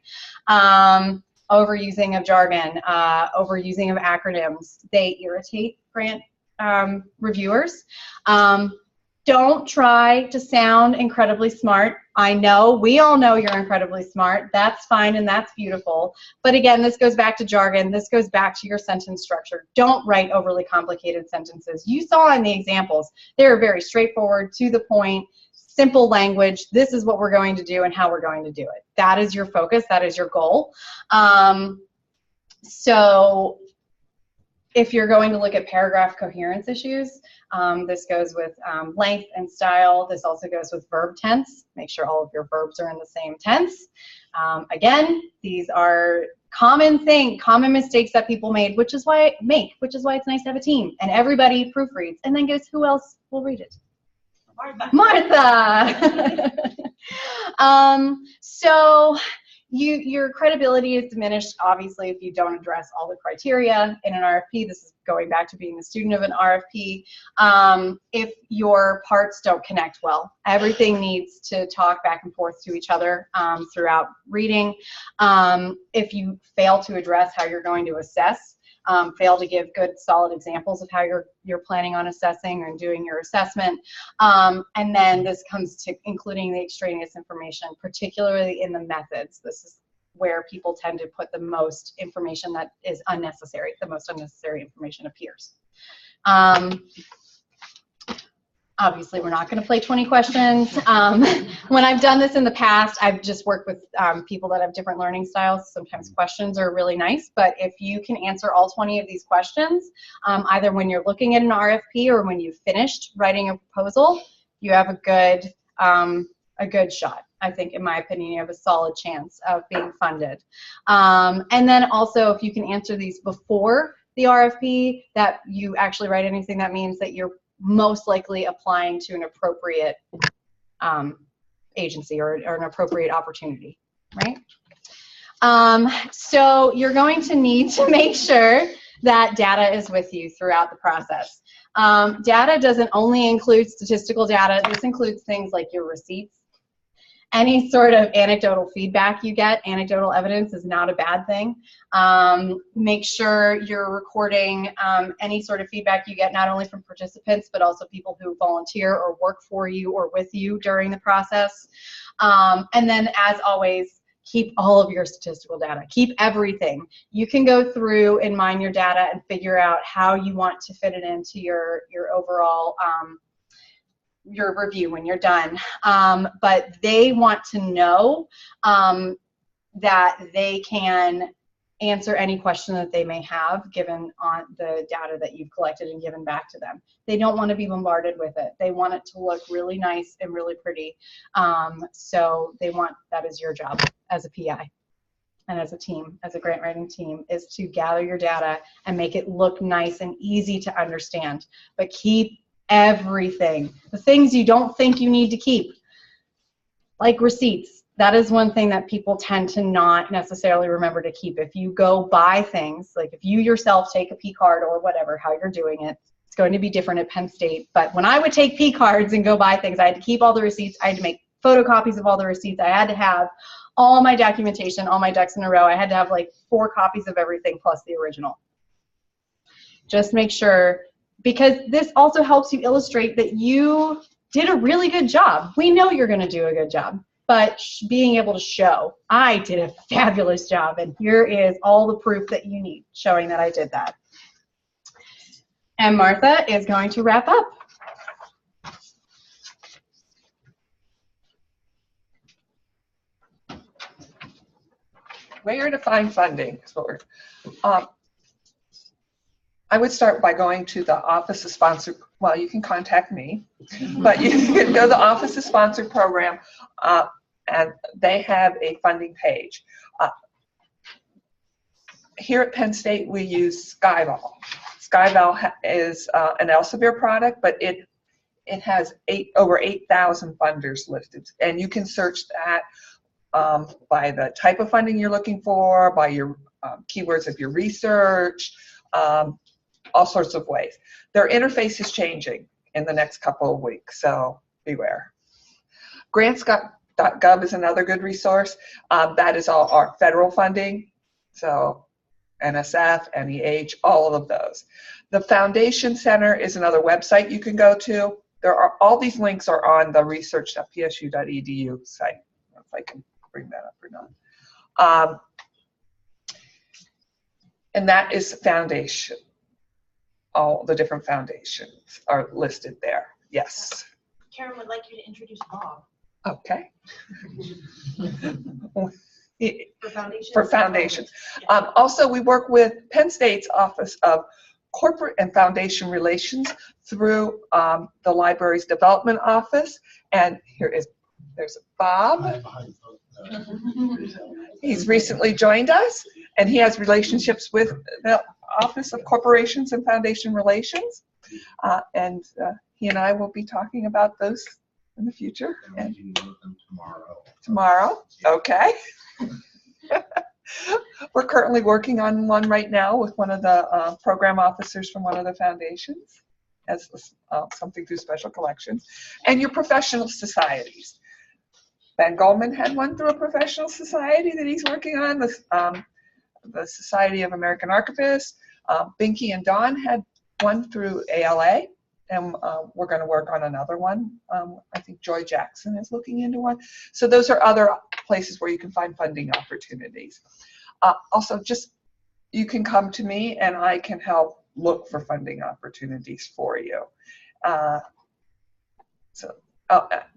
[SPEAKER 1] Overusing of jargon, overusing of acronyms, they irritate grant reviewers. Don't try to sound incredibly smart. I know, we all know you're incredibly smart. That's fine and that's beautiful. But again, this goes back to jargon. This goes back to your sentence structure. Don't write overly complicated sentences. You saw in the examples, they are very straightforward, to the point, simple language. This is what we're going to do and how we're going to do it. That is your focus. That is your goal. So if you're going to look at paragraph coherence issues, this goes with length and style. This also goes with verb tense. Make sure all of your verbs are in the same tense. Again, these are Common thing, common mistakes that people made, which is why it's nice to have a team. And everybody proofreads. And then guess who else will read it? Martha. So your credibility is diminished, obviously, if you don't address all the criteria in an RFP. This is going back to being a student of an RFP. If your parts don't connect well, everything needs to talk back and forth to each other throughout reading. If you fail to address how you're going to assess, fail to give good solid examples of how you're planning on assessing and doing your assessment. And then this comes to including the extraneous information, particularly in the methods. This is where people tend to put the most information that is unnecessary. The most unnecessary information appears. Obviously, we're not going to play 20 questions. When I've done this in the past, I've just worked with people that have different learning styles. Sometimes questions are really nice, but if you can answer all 20 of these questions, either when you're looking at an RFP or when you've finished writing a proposal, you have a good shot. I think, in my opinion, you have a solid chance of being funded. And then also, if you can answer these before the RFP, that you actually write anything, that means that you're most likely applying to an appropriate agency or an appropriate opportunity, right? So you're going to need to make sure that data is with you throughout the process. Data doesn't only include statistical data. This includes things like your receipts. Any sort of anecdotal feedback you get, anecdotal evidence is not a bad thing. Make sure you're recording any sort of feedback you get, not only from participants, but also people who volunteer or work for you or with you during the process. And then, as always, keep all of your statistical data. Keep everything. You can go through and mine your data and figure out how you want to fit it into your overall your review when you're done, but they want to know that they can answer any question that they may have given on the data that you've collected and given back to them. They don't want to be bombarded with it. They want it to look really nice and really pretty. So that is your job as a PI and as a team, as a grant writing team, is to gather your data and make it look nice and easy to understand, but keep everything. The things you don't think you need to keep, like receipts. That is one thing that people tend to not necessarily remember to keep. If you go buy things, like if you yourself take a P card or whatever, how you're doing it, it's going to be different at Penn State. But when I would take P cards and go buy things, I had to keep all the receipts. I had to make photocopies of all the receipts. I had to have all my documentation, all my ducks in a row. I had to have like 4 copies of everything plus the original. Just make sure, because this also helps you illustrate that you did a really good job. We know you're going to do a good job, but being able to show, I did a fabulous job, and here is all the proof that you need, showing that I did that. And Martha is going to wrap up.
[SPEAKER 2] Where to find funding is what we're, I would start by going to the Office of Sponsored, well, you can contact me, but you can go to the Office of Sponsored Program, and they have a funding page. Here at Penn State, we use SkyVal. SkyVal is an Elsevier product, but it has over 8,000 funders listed, and you can search that by the type of funding you're looking for, by your keywords of your research, all sorts of ways. Their interface is changing in the next couple of weeks, so beware. Grants.gov is another good resource. That is all our federal funding, so NSF, NEH, all of those. The Foundation Center is another website you can go to. All these links are on the research.psu.edu site. I don't know if I can bring that up or not. And that is foundation. All the different foundations are listed there. Yes.
[SPEAKER 3] Karen would like you to introduce Bob.
[SPEAKER 2] Okay.
[SPEAKER 3] For foundations?
[SPEAKER 2] For foundations. Also, we work with Penn State's Office of Corporate and Foundation Relations through the library's development office. And there's Bob. He's recently joined us. And he has relationships with the Office of Corporations and Foundation Relations. And he and I will be talking about those in the future.
[SPEAKER 10] And we can vote them tomorrow.
[SPEAKER 2] Tomorrow, okay. We're currently working on one right now with one of the program officers from one of the foundations as something through special collections. And your professional societies. Ben Goldman had one through a professional society that he's working on, the Society of American Archivists. Binky and Don had one through ALA, and we're going to work on another one. I think Joy Jackson is looking into one. So those are other places where you can find funding opportunities. Also, just you can come to me and I can help look for funding opportunities for you.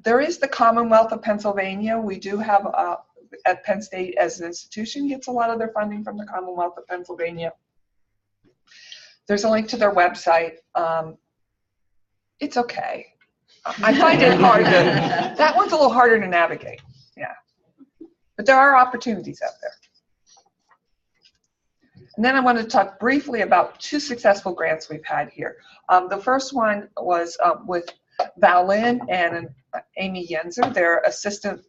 [SPEAKER 2] There is the Commonwealth of Pennsylvania. We do have at Penn State as an institution gets a lot of their funding from the Commonwealth of Pennsylvania. There's a link to their website. It's okay. I find it hard to, that one's a little harder to navigate, yeah. But there are opportunities out there. And then I want to talk briefly about 2 successful grants we've had here. The first one was with Val Lin and Amy Yenzer. They're assistant,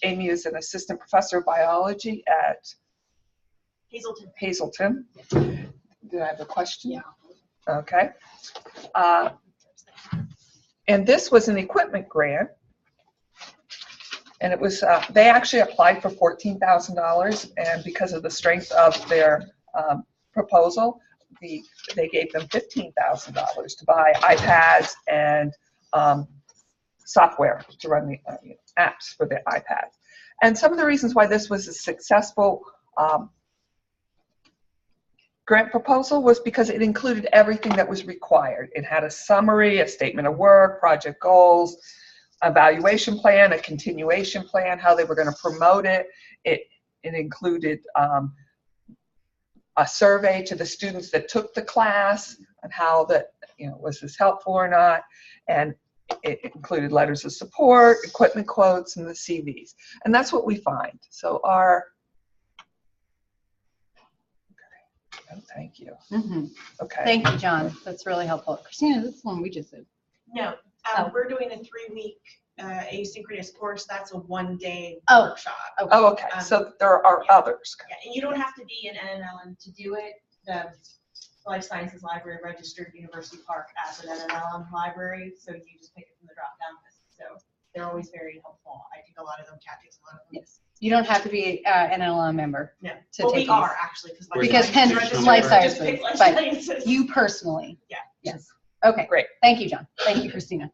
[SPEAKER 2] Amy is an assistant professor of biology at Hazelton. Did I have a question?
[SPEAKER 6] Yeah.
[SPEAKER 2] Okay. And this was an equipment grant. And it was, they actually applied for $14,000, and because of the strength of their proposal, they gave them $15,000 to buy iPads and software to run the apps for the iPads. And some of the reasons why this was a successful grant proposal was because it included everything that was required. It had a summary, a statement of work, project goals, evaluation plan, a continuation plan, how they were going to promote it. It included a survey to the students that took the class and how that, was this helpful or not. And it included letters of support, equipment quotes, and the CVs. And that's what we find. So our, oh, thank you.
[SPEAKER 1] Mm-hmm.
[SPEAKER 2] Okay.
[SPEAKER 1] Thank you, John. That's really helpful. Christina, this is one we just did.
[SPEAKER 3] No, we're doing a 3-week asynchronous course. That's a 1-day
[SPEAKER 1] Oh.
[SPEAKER 3] workshop.
[SPEAKER 2] Oh, okay. So there are others.
[SPEAKER 3] Yeah, and you don't have to be an NNLM to do it. The Life Sciences Library registered University Park as an NNLM library, so you just pick it from the drop-down list. So they're always very helpful. I think a lot of them, Kat takes a lot of them.
[SPEAKER 1] Yes. You don't have to be an NLM member.
[SPEAKER 3] No,
[SPEAKER 1] to
[SPEAKER 3] well,
[SPEAKER 1] take
[SPEAKER 3] we are
[SPEAKER 1] these.
[SPEAKER 3] actually
[SPEAKER 1] Because
[SPEAKER 3] Sciences
[SPEAKER 1] Penn
[SPEAKER 3] registered,
[SPEAKER 1] Life
[SPEAKER 3] just
[SPEAKER 1] Sciences,
[SPEAKER 3] pick Life
[SPEAKER 1] but
[SPEAKER 3] Sciences.
[SPEAKER 1] you personally.
[SPEAKER 3] Yeah.
[SPEAKER 1] Yes. Okay.
[SPEAKER 2] Great.
[SPEAKER 1] Thank you, John. Thank you, Christina.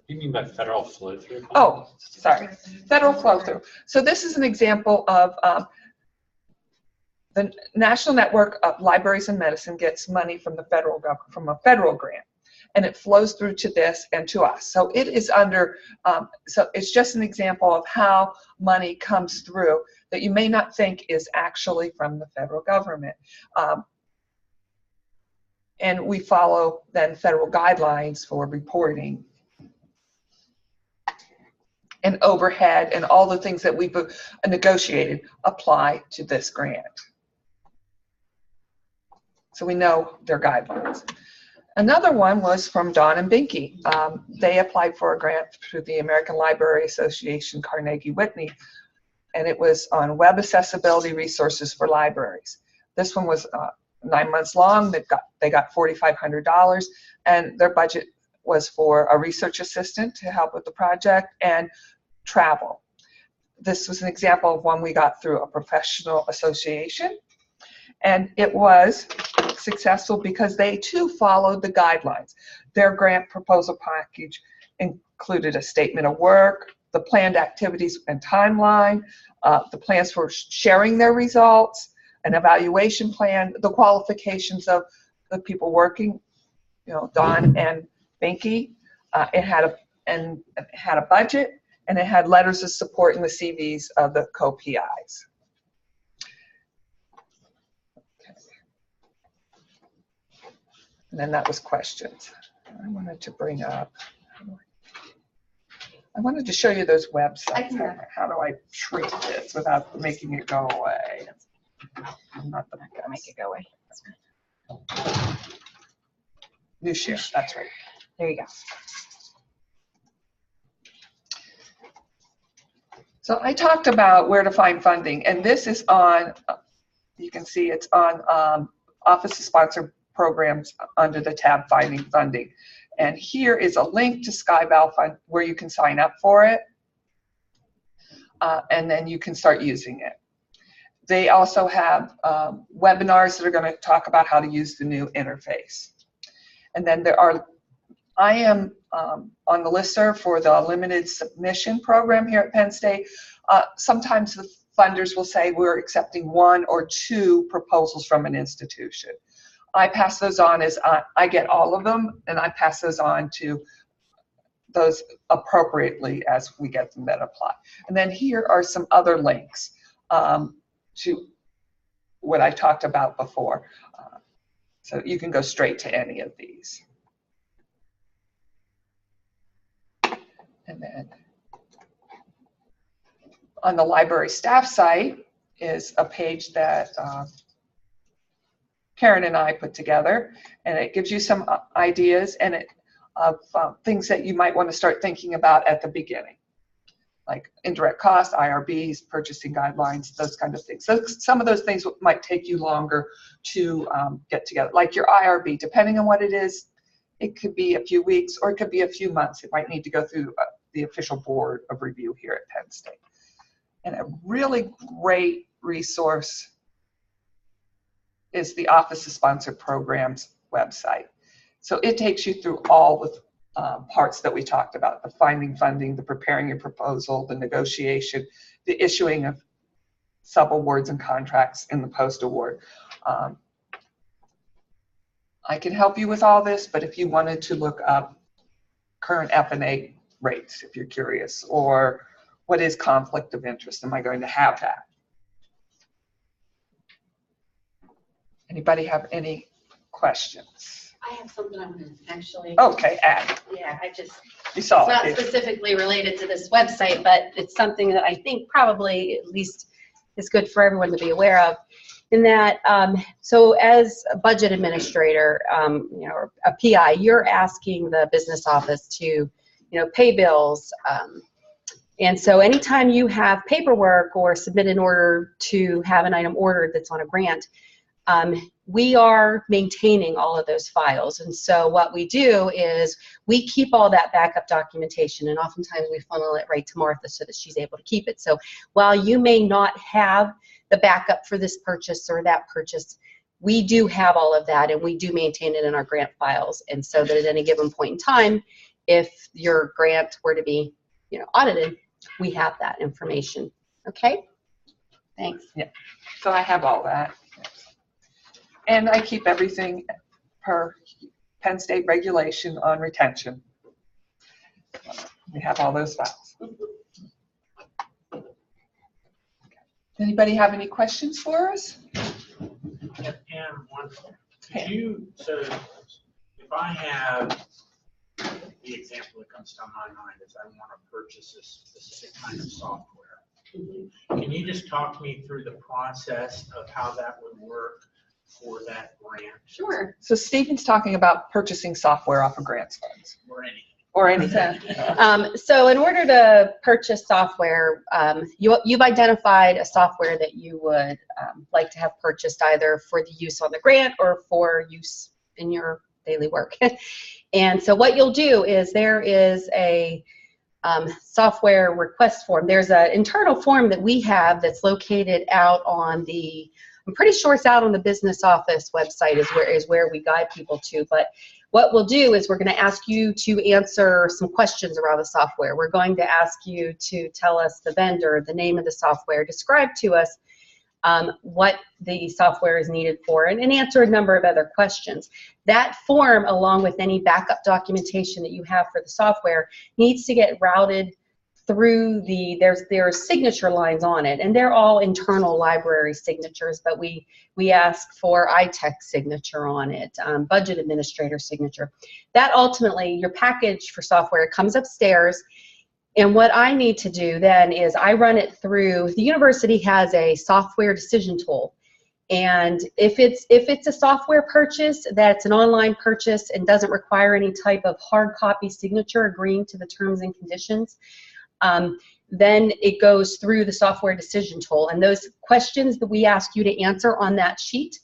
[SPEAKER 8] You mean by federal flow through?
[SPEAKER 2] Oh, sorry. Federal flow through. So this is an example of the National Network of Libraries and Medicine gets money from the federal government, from a federal grant, and it flows through to this and to us. So it is under, so it's just an example of how money comes through that you may not think is actually from the federal government. And we follow then federal guidelines for reporting and overhead and all the things that we've negotiated apply to this grant. So we know their guidelines. Another one was from Don and Binky. They applied for a grant through the American Library Association Carnegie Whitney, and it was on web accessibility resources for libraries. This one was 9 months long. They got $4,500, and their budget was for a research assistant to help with the project and travel. This was an example of one we got through a professional association, and it was successful because they too followed the guidelines. Their grant proposal package included a statement of work, the planned activities and timeline, the plans for sharing their results, an evaluation plan, the qualifications of the people working, Don and Binky. It had a budget, and it had letters of support and the CVs of the co-PIs. Okay. And then that was questions. I wanted to bring up, I wanted to show you those
[SPEAKER 9] I
[SPEAKER 2] websites.
[SPEAKER 9] can have it.
[SPEAKER 2] How do I shrink this without making it go away? I'm not the
[SPEAKER 9] Gotta make it go away.
[SPEAKER 2] new share. That's right.
[SPEAKER 9] There you go.
[SPEAKER 2] So I talked about where to find funding, and this is on, you can see it's on Office of Sponsored Programs under the tab Finding Funding. And here is a link to SkyVal Fund where you can sign up for it, and then you can start using it. They also have webinars that are going to talk about how to use the new interface. And then I am on the listserv for the limited submission program here at Penn State. Sometimes the funders will say we're accepting 1 or 2 proposals from an institution. I pass those on as I get all of them, and I pass those on to those appropriately as we get them that apply. And then here are some other links to what I talked about before. So you can go straight to any of these. And then on the library staff site is a page that Karen and I put together, and it gives you some ideas and of things that you might want to start thinking about at the beginning, like indirect costs, IRBs, purchasing guidelines, those kind of things. So some of those things might take you longer to get together, like your IRB, depending on what it is. It could be a few weeks or it could be a few months. It might need to go through the official board of review here at Penn State. And a really great resource is the Office of Sponsored Programs website. So it takes you through all the parts that we talked about, the finding funding, the preparing your proposal, the negotiation, the issuing of subawards and contracts in the post-award. I can help you with all this, but if you wanted to look up current F&A rates, if you're curious, or what is conflict of interest, am I going to have that? Anybody have any questions?
[SPEAKER 9] I have something I'm gonna actually.
[SPEAKER 2] Okay, add.
[SPEAKER 9] Yeah, I just,
[SPEAKER 2] You saw
[SPEAKER 9] it's not
[SPEAKER 2] it.
[SPEAKER 9] specifically related to this website, but it's something that I think probably at least is good for everyone to be aware of. In that, so as a budget administrator, or a PI, you're asking the business office to, pay bills. And so anytime you have paperwork or submit an order to have an item ordered that's on a grant, we are maintaining all of those files. And so what we do is we keep all that backup documentation, and oftentimes we funnel it right to Martha so that she's able to keep it. So while you may not have the backup for this purchase or that purchase, we do have all of that, and we do maintain it in our grant files. And so that at any given point in time, if your grant were to be, audited, we have that information. Okay? Thanks.
[SPEAKER 2] Yeah. So I have all that. And I keep everything per Penn State regulation on retention. We have all those files. Anybody have any questions for us?
[SPEAKER 7] And one, could you, so if I have, the example that comes to my mind is I want to purchase a specific kind of software. Can you just talk me through the process of how that would work for that grant?
[SPEAKER 9] Sure.
[SPEAKER 2] So Stephen's talking about purchasing software off of grants funds.
[SPEAKER 7] Or anything.
[SPEAKER 2] Or anything.
[SPEAKER 9] So in order to purchase software, you've identified a software that you would like to have purchased either for the use on the grant or for use in your daily work. And so what you'll do is there is a software request form. There's an internal form that we have that's located out on the, I'm pretty sure it's out on the business office website is where we guide people to. But what we'll do is we're going to ask you to answer some questions around the software. We're going to ask you to tell us the vendor, the name of the software, describe to us what the software is needed for, and answer a number of other questions. That form, along with any backup documentation that you have for the software, needs to get routed through there's signature lines on it, and they're all internal library signatures, but we ask for ITech signature on it, budget administrator signature. That ultimately, your package for software comes upstairs. And what I need to do then is I run it through, the university has a software decision tool. And if it's a software purchase that's an online purchase and doesn't require any type of hard copy signature agreeing to the terms and conditions, then it goes through the software decision tool. And those questions that we ask you to answer on that sheet,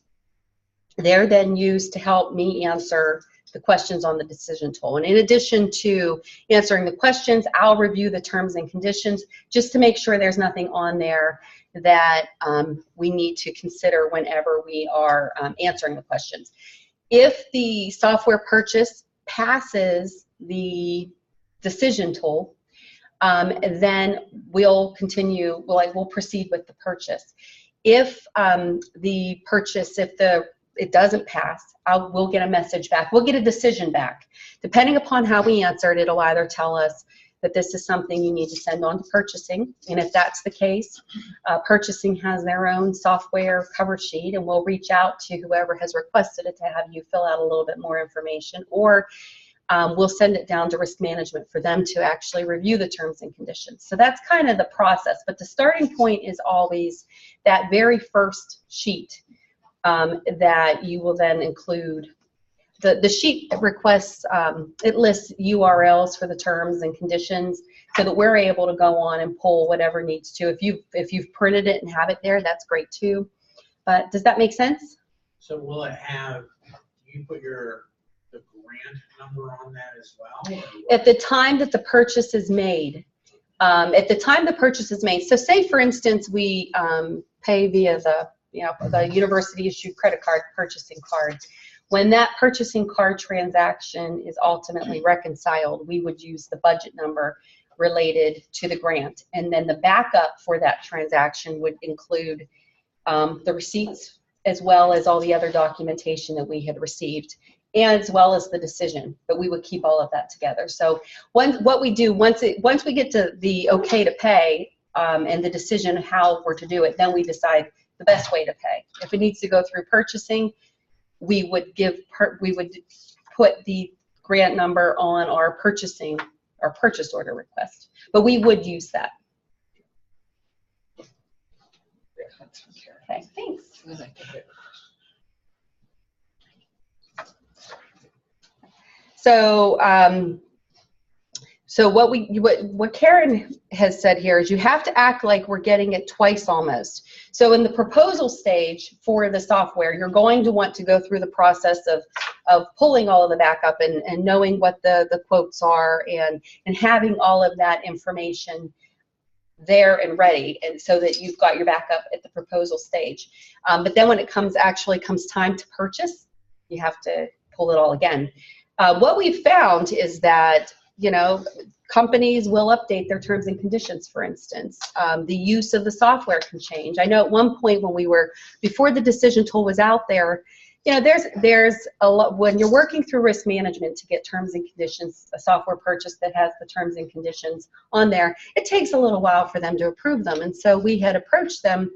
[SPEAKER 9] they're then used to help me answer the questions on the decision tool. And in addition to answering the questions, I'll review the terms and conditions just to make sure there's nothing on there that we need to consider whenever we are answering the questions. If the software purchase passes the decision tool, then we'll continue, we'll proceed with the purchase. If the purchase, it doesn't pass, we'll get a message back. We'll get a decision back. Depending upon how we answer it, it'll either tell us that this is something you need to send on to purchasing. And if that's the case, purchasing has their own software cover sheet, and we'll reach out to whoever has requested it to have you fill out a little bit more information, or we'll send it down to risk management for them to actually review the terms and conditions. So that's kind of the process. But the starting point is always that very first sheet that you will then include. The sheet requests, it lists URLs for the terms and conditions so that we're able to go on and pull whatever needs to. If you've printed it and have it there, that's great too. But does that make sense?
[SPEAKER 7] So will it have, do you put the grant number on that as well?
[SPEAKER 9] At the time that the purchase is made, so say for instance we pay via the university issued credit card purchasing card. When that purchasing card transaction is ultimately reconciled, we would use the budget number related to the grant. And then the backup for that transaction would include the receipts as well as all the other documentation that we had received, and as well as the decision. But we would keep all of that together. So what we do, once we get to the okay to pay and the decision how we're to do it, then we decide the best way to pay. If it needs to go through purchasing, we would put the grant number on our purchase order request. But we would use that. Okay, thanks. So what Karen has said here is you have to act like we're getting it twice almost. So in the proposal stage for the software, you're going to want to go through the process of pulling all of the backup and knowing what the quotes are and having all of that information there and ready, and so that you've got your backup at the proposal stage. But then when it comes time to purchase, you have to pull it all again. What we've found is that companies will update their terms and conditions, for instance. The use of the software can change. I know at one point before the decision tool was out there, there's a lot, when you're working through risk management to get terms and conditions, a software purchase that has the terms and conditions on there, it takes a little while for them to approve them. And so we had approached them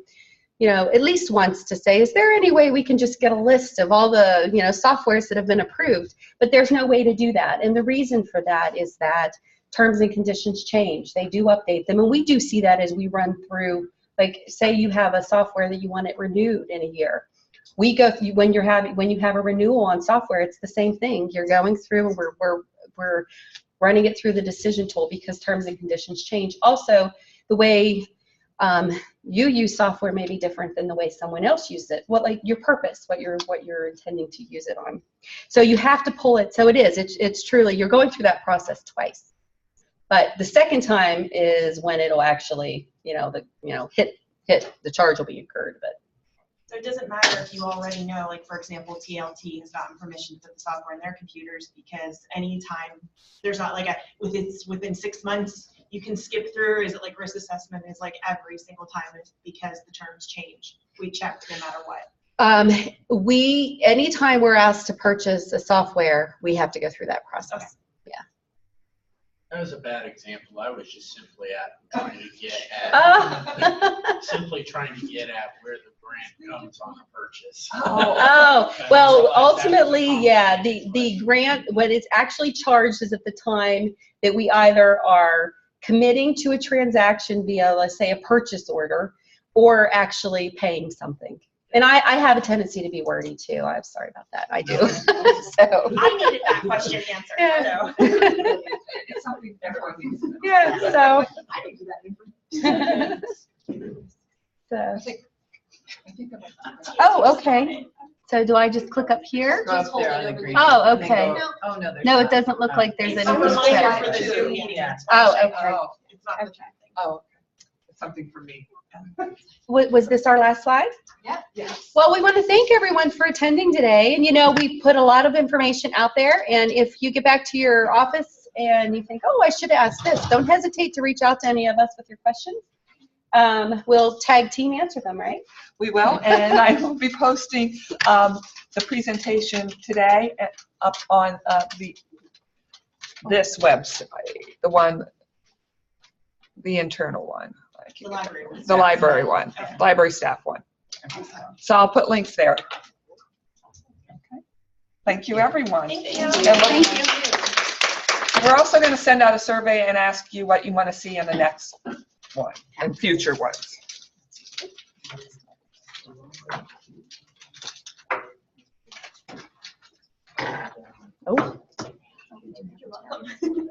[SPEAKER 9] at least once to say, is there any way we can just get a list of all the, softwares that have been approved? But there's no way to do that. And the reason for that is that terms and conditions change. They do update them. And we do see that as we run through, like, say you have a software that you want it renewed in a year. We go through, when you have a renewal on software, it's the same thing. You're going through and we're running it through the decision tool because terms and conditions change. Also, the way you use software may be different than the way someone else uses it. Like your purpose, what you're intending to use it on. So you have to pull it. So it's truly, you're going through that process twice. But the second time is when it'll actually, hit the charge will be incurred. But
[SPEAKER 3] so it doesn't matter if you already know, like for example, TLT has gotten permission to put the software in their computers, because anytime there's not like within 6 months, you can skip through. Is it like risk assessment is like every single time it's because the terms change? We check no matter what.
[SPEAKER 9] Anytime we're asked to purchase a software, we have to go through that process.
[SPEAKER 3] Okay.
[SPEAKER 9] Yeah.
[SPEAKER 7] That was a bad example. I was just simply trying to get at simply trying to get at where the grant comes on a purchase.
[SPEAKER 9] Well, ultimately, yeah, the grant, what it's actually charged is at the time that we either are committing to a transaction via, let's say, a purchase order, or actually paying something. And I have a tendency to be wordy too. I'm sorry about that. I do. So.
[SPEAKER 3] I needed that question answered.
[SPEAKER 9] Yeah.
[SPEAKER 3] So.
[SPEAKER 2] It's something everyone needs to know.
[SPEAKER 9] Yeah. So.
[SPEAKER 3] I didn't do that.
[SPEAKER 9] So.
[SPEAKER 2] I think about that.
[SPEAKER 9] Oh, okay. So do I just click up here?
[SPEAKER 4] Go up there on the green.
[SPEAKER 9] Oh,
[SPEAKER 4] and then
[SPEAKER 9] okay.
[SPEAKER 4] go- Oh, no, there's
[SPEAKER 9] No, it
[SPEAKER 4] not.
[SPEAKER 9] doesn't look
[SPEAKER 4] Oh.
[SPEAKER 9] like there's
[SPEAKER 3] It's a
[SPEAKER 9] anything
[SPEAKER 3] reminder
[SPEAKER 9] checked.
[SPEAKER 3] for the Zoom meeting.
[SPEAKER 4] Yeah.
[SPEAKER 3] That's why
[SPEAKER 9] Oh,
[SPEAKER 3] I checked.
[SPEAKER 9] okay.
[SPEAKER 2] Oh,
[SPEAKER 3] It's not the chat thing.
[SPEAKER 2] oh, okay. It's something for me.
[SPEAKER 9] Was this our last slide?
[SPEAKER 2] Yes.
[SPEAKER 9] Well, we want to thank everyone for attending today. And, you know, we put a lot of information out there. And if you get back to your office and you think, oh, I should ask this, don't hesitate to reach out to any of us with your questions. We'll tag team answer them, right?
[SPEAKER 2] We will, and I will be posting the presentation today up on this website, the internal one.
[SPEAKER 3] The library one.
[SPEAKER 2] The library one,
[SPEAKER 3] Okay.
[SPEAKER 2] library staff one. So I'll put links there. Okay. Thank you, everyone.
[SPEAKER 3] Thank you.
[SPEAKER 2] And we're also going to send out a survey and ask you what you want to see in the next one and future ones.
[SPEAKER 9] Oh.
[SPEAKER 3] You're welcome.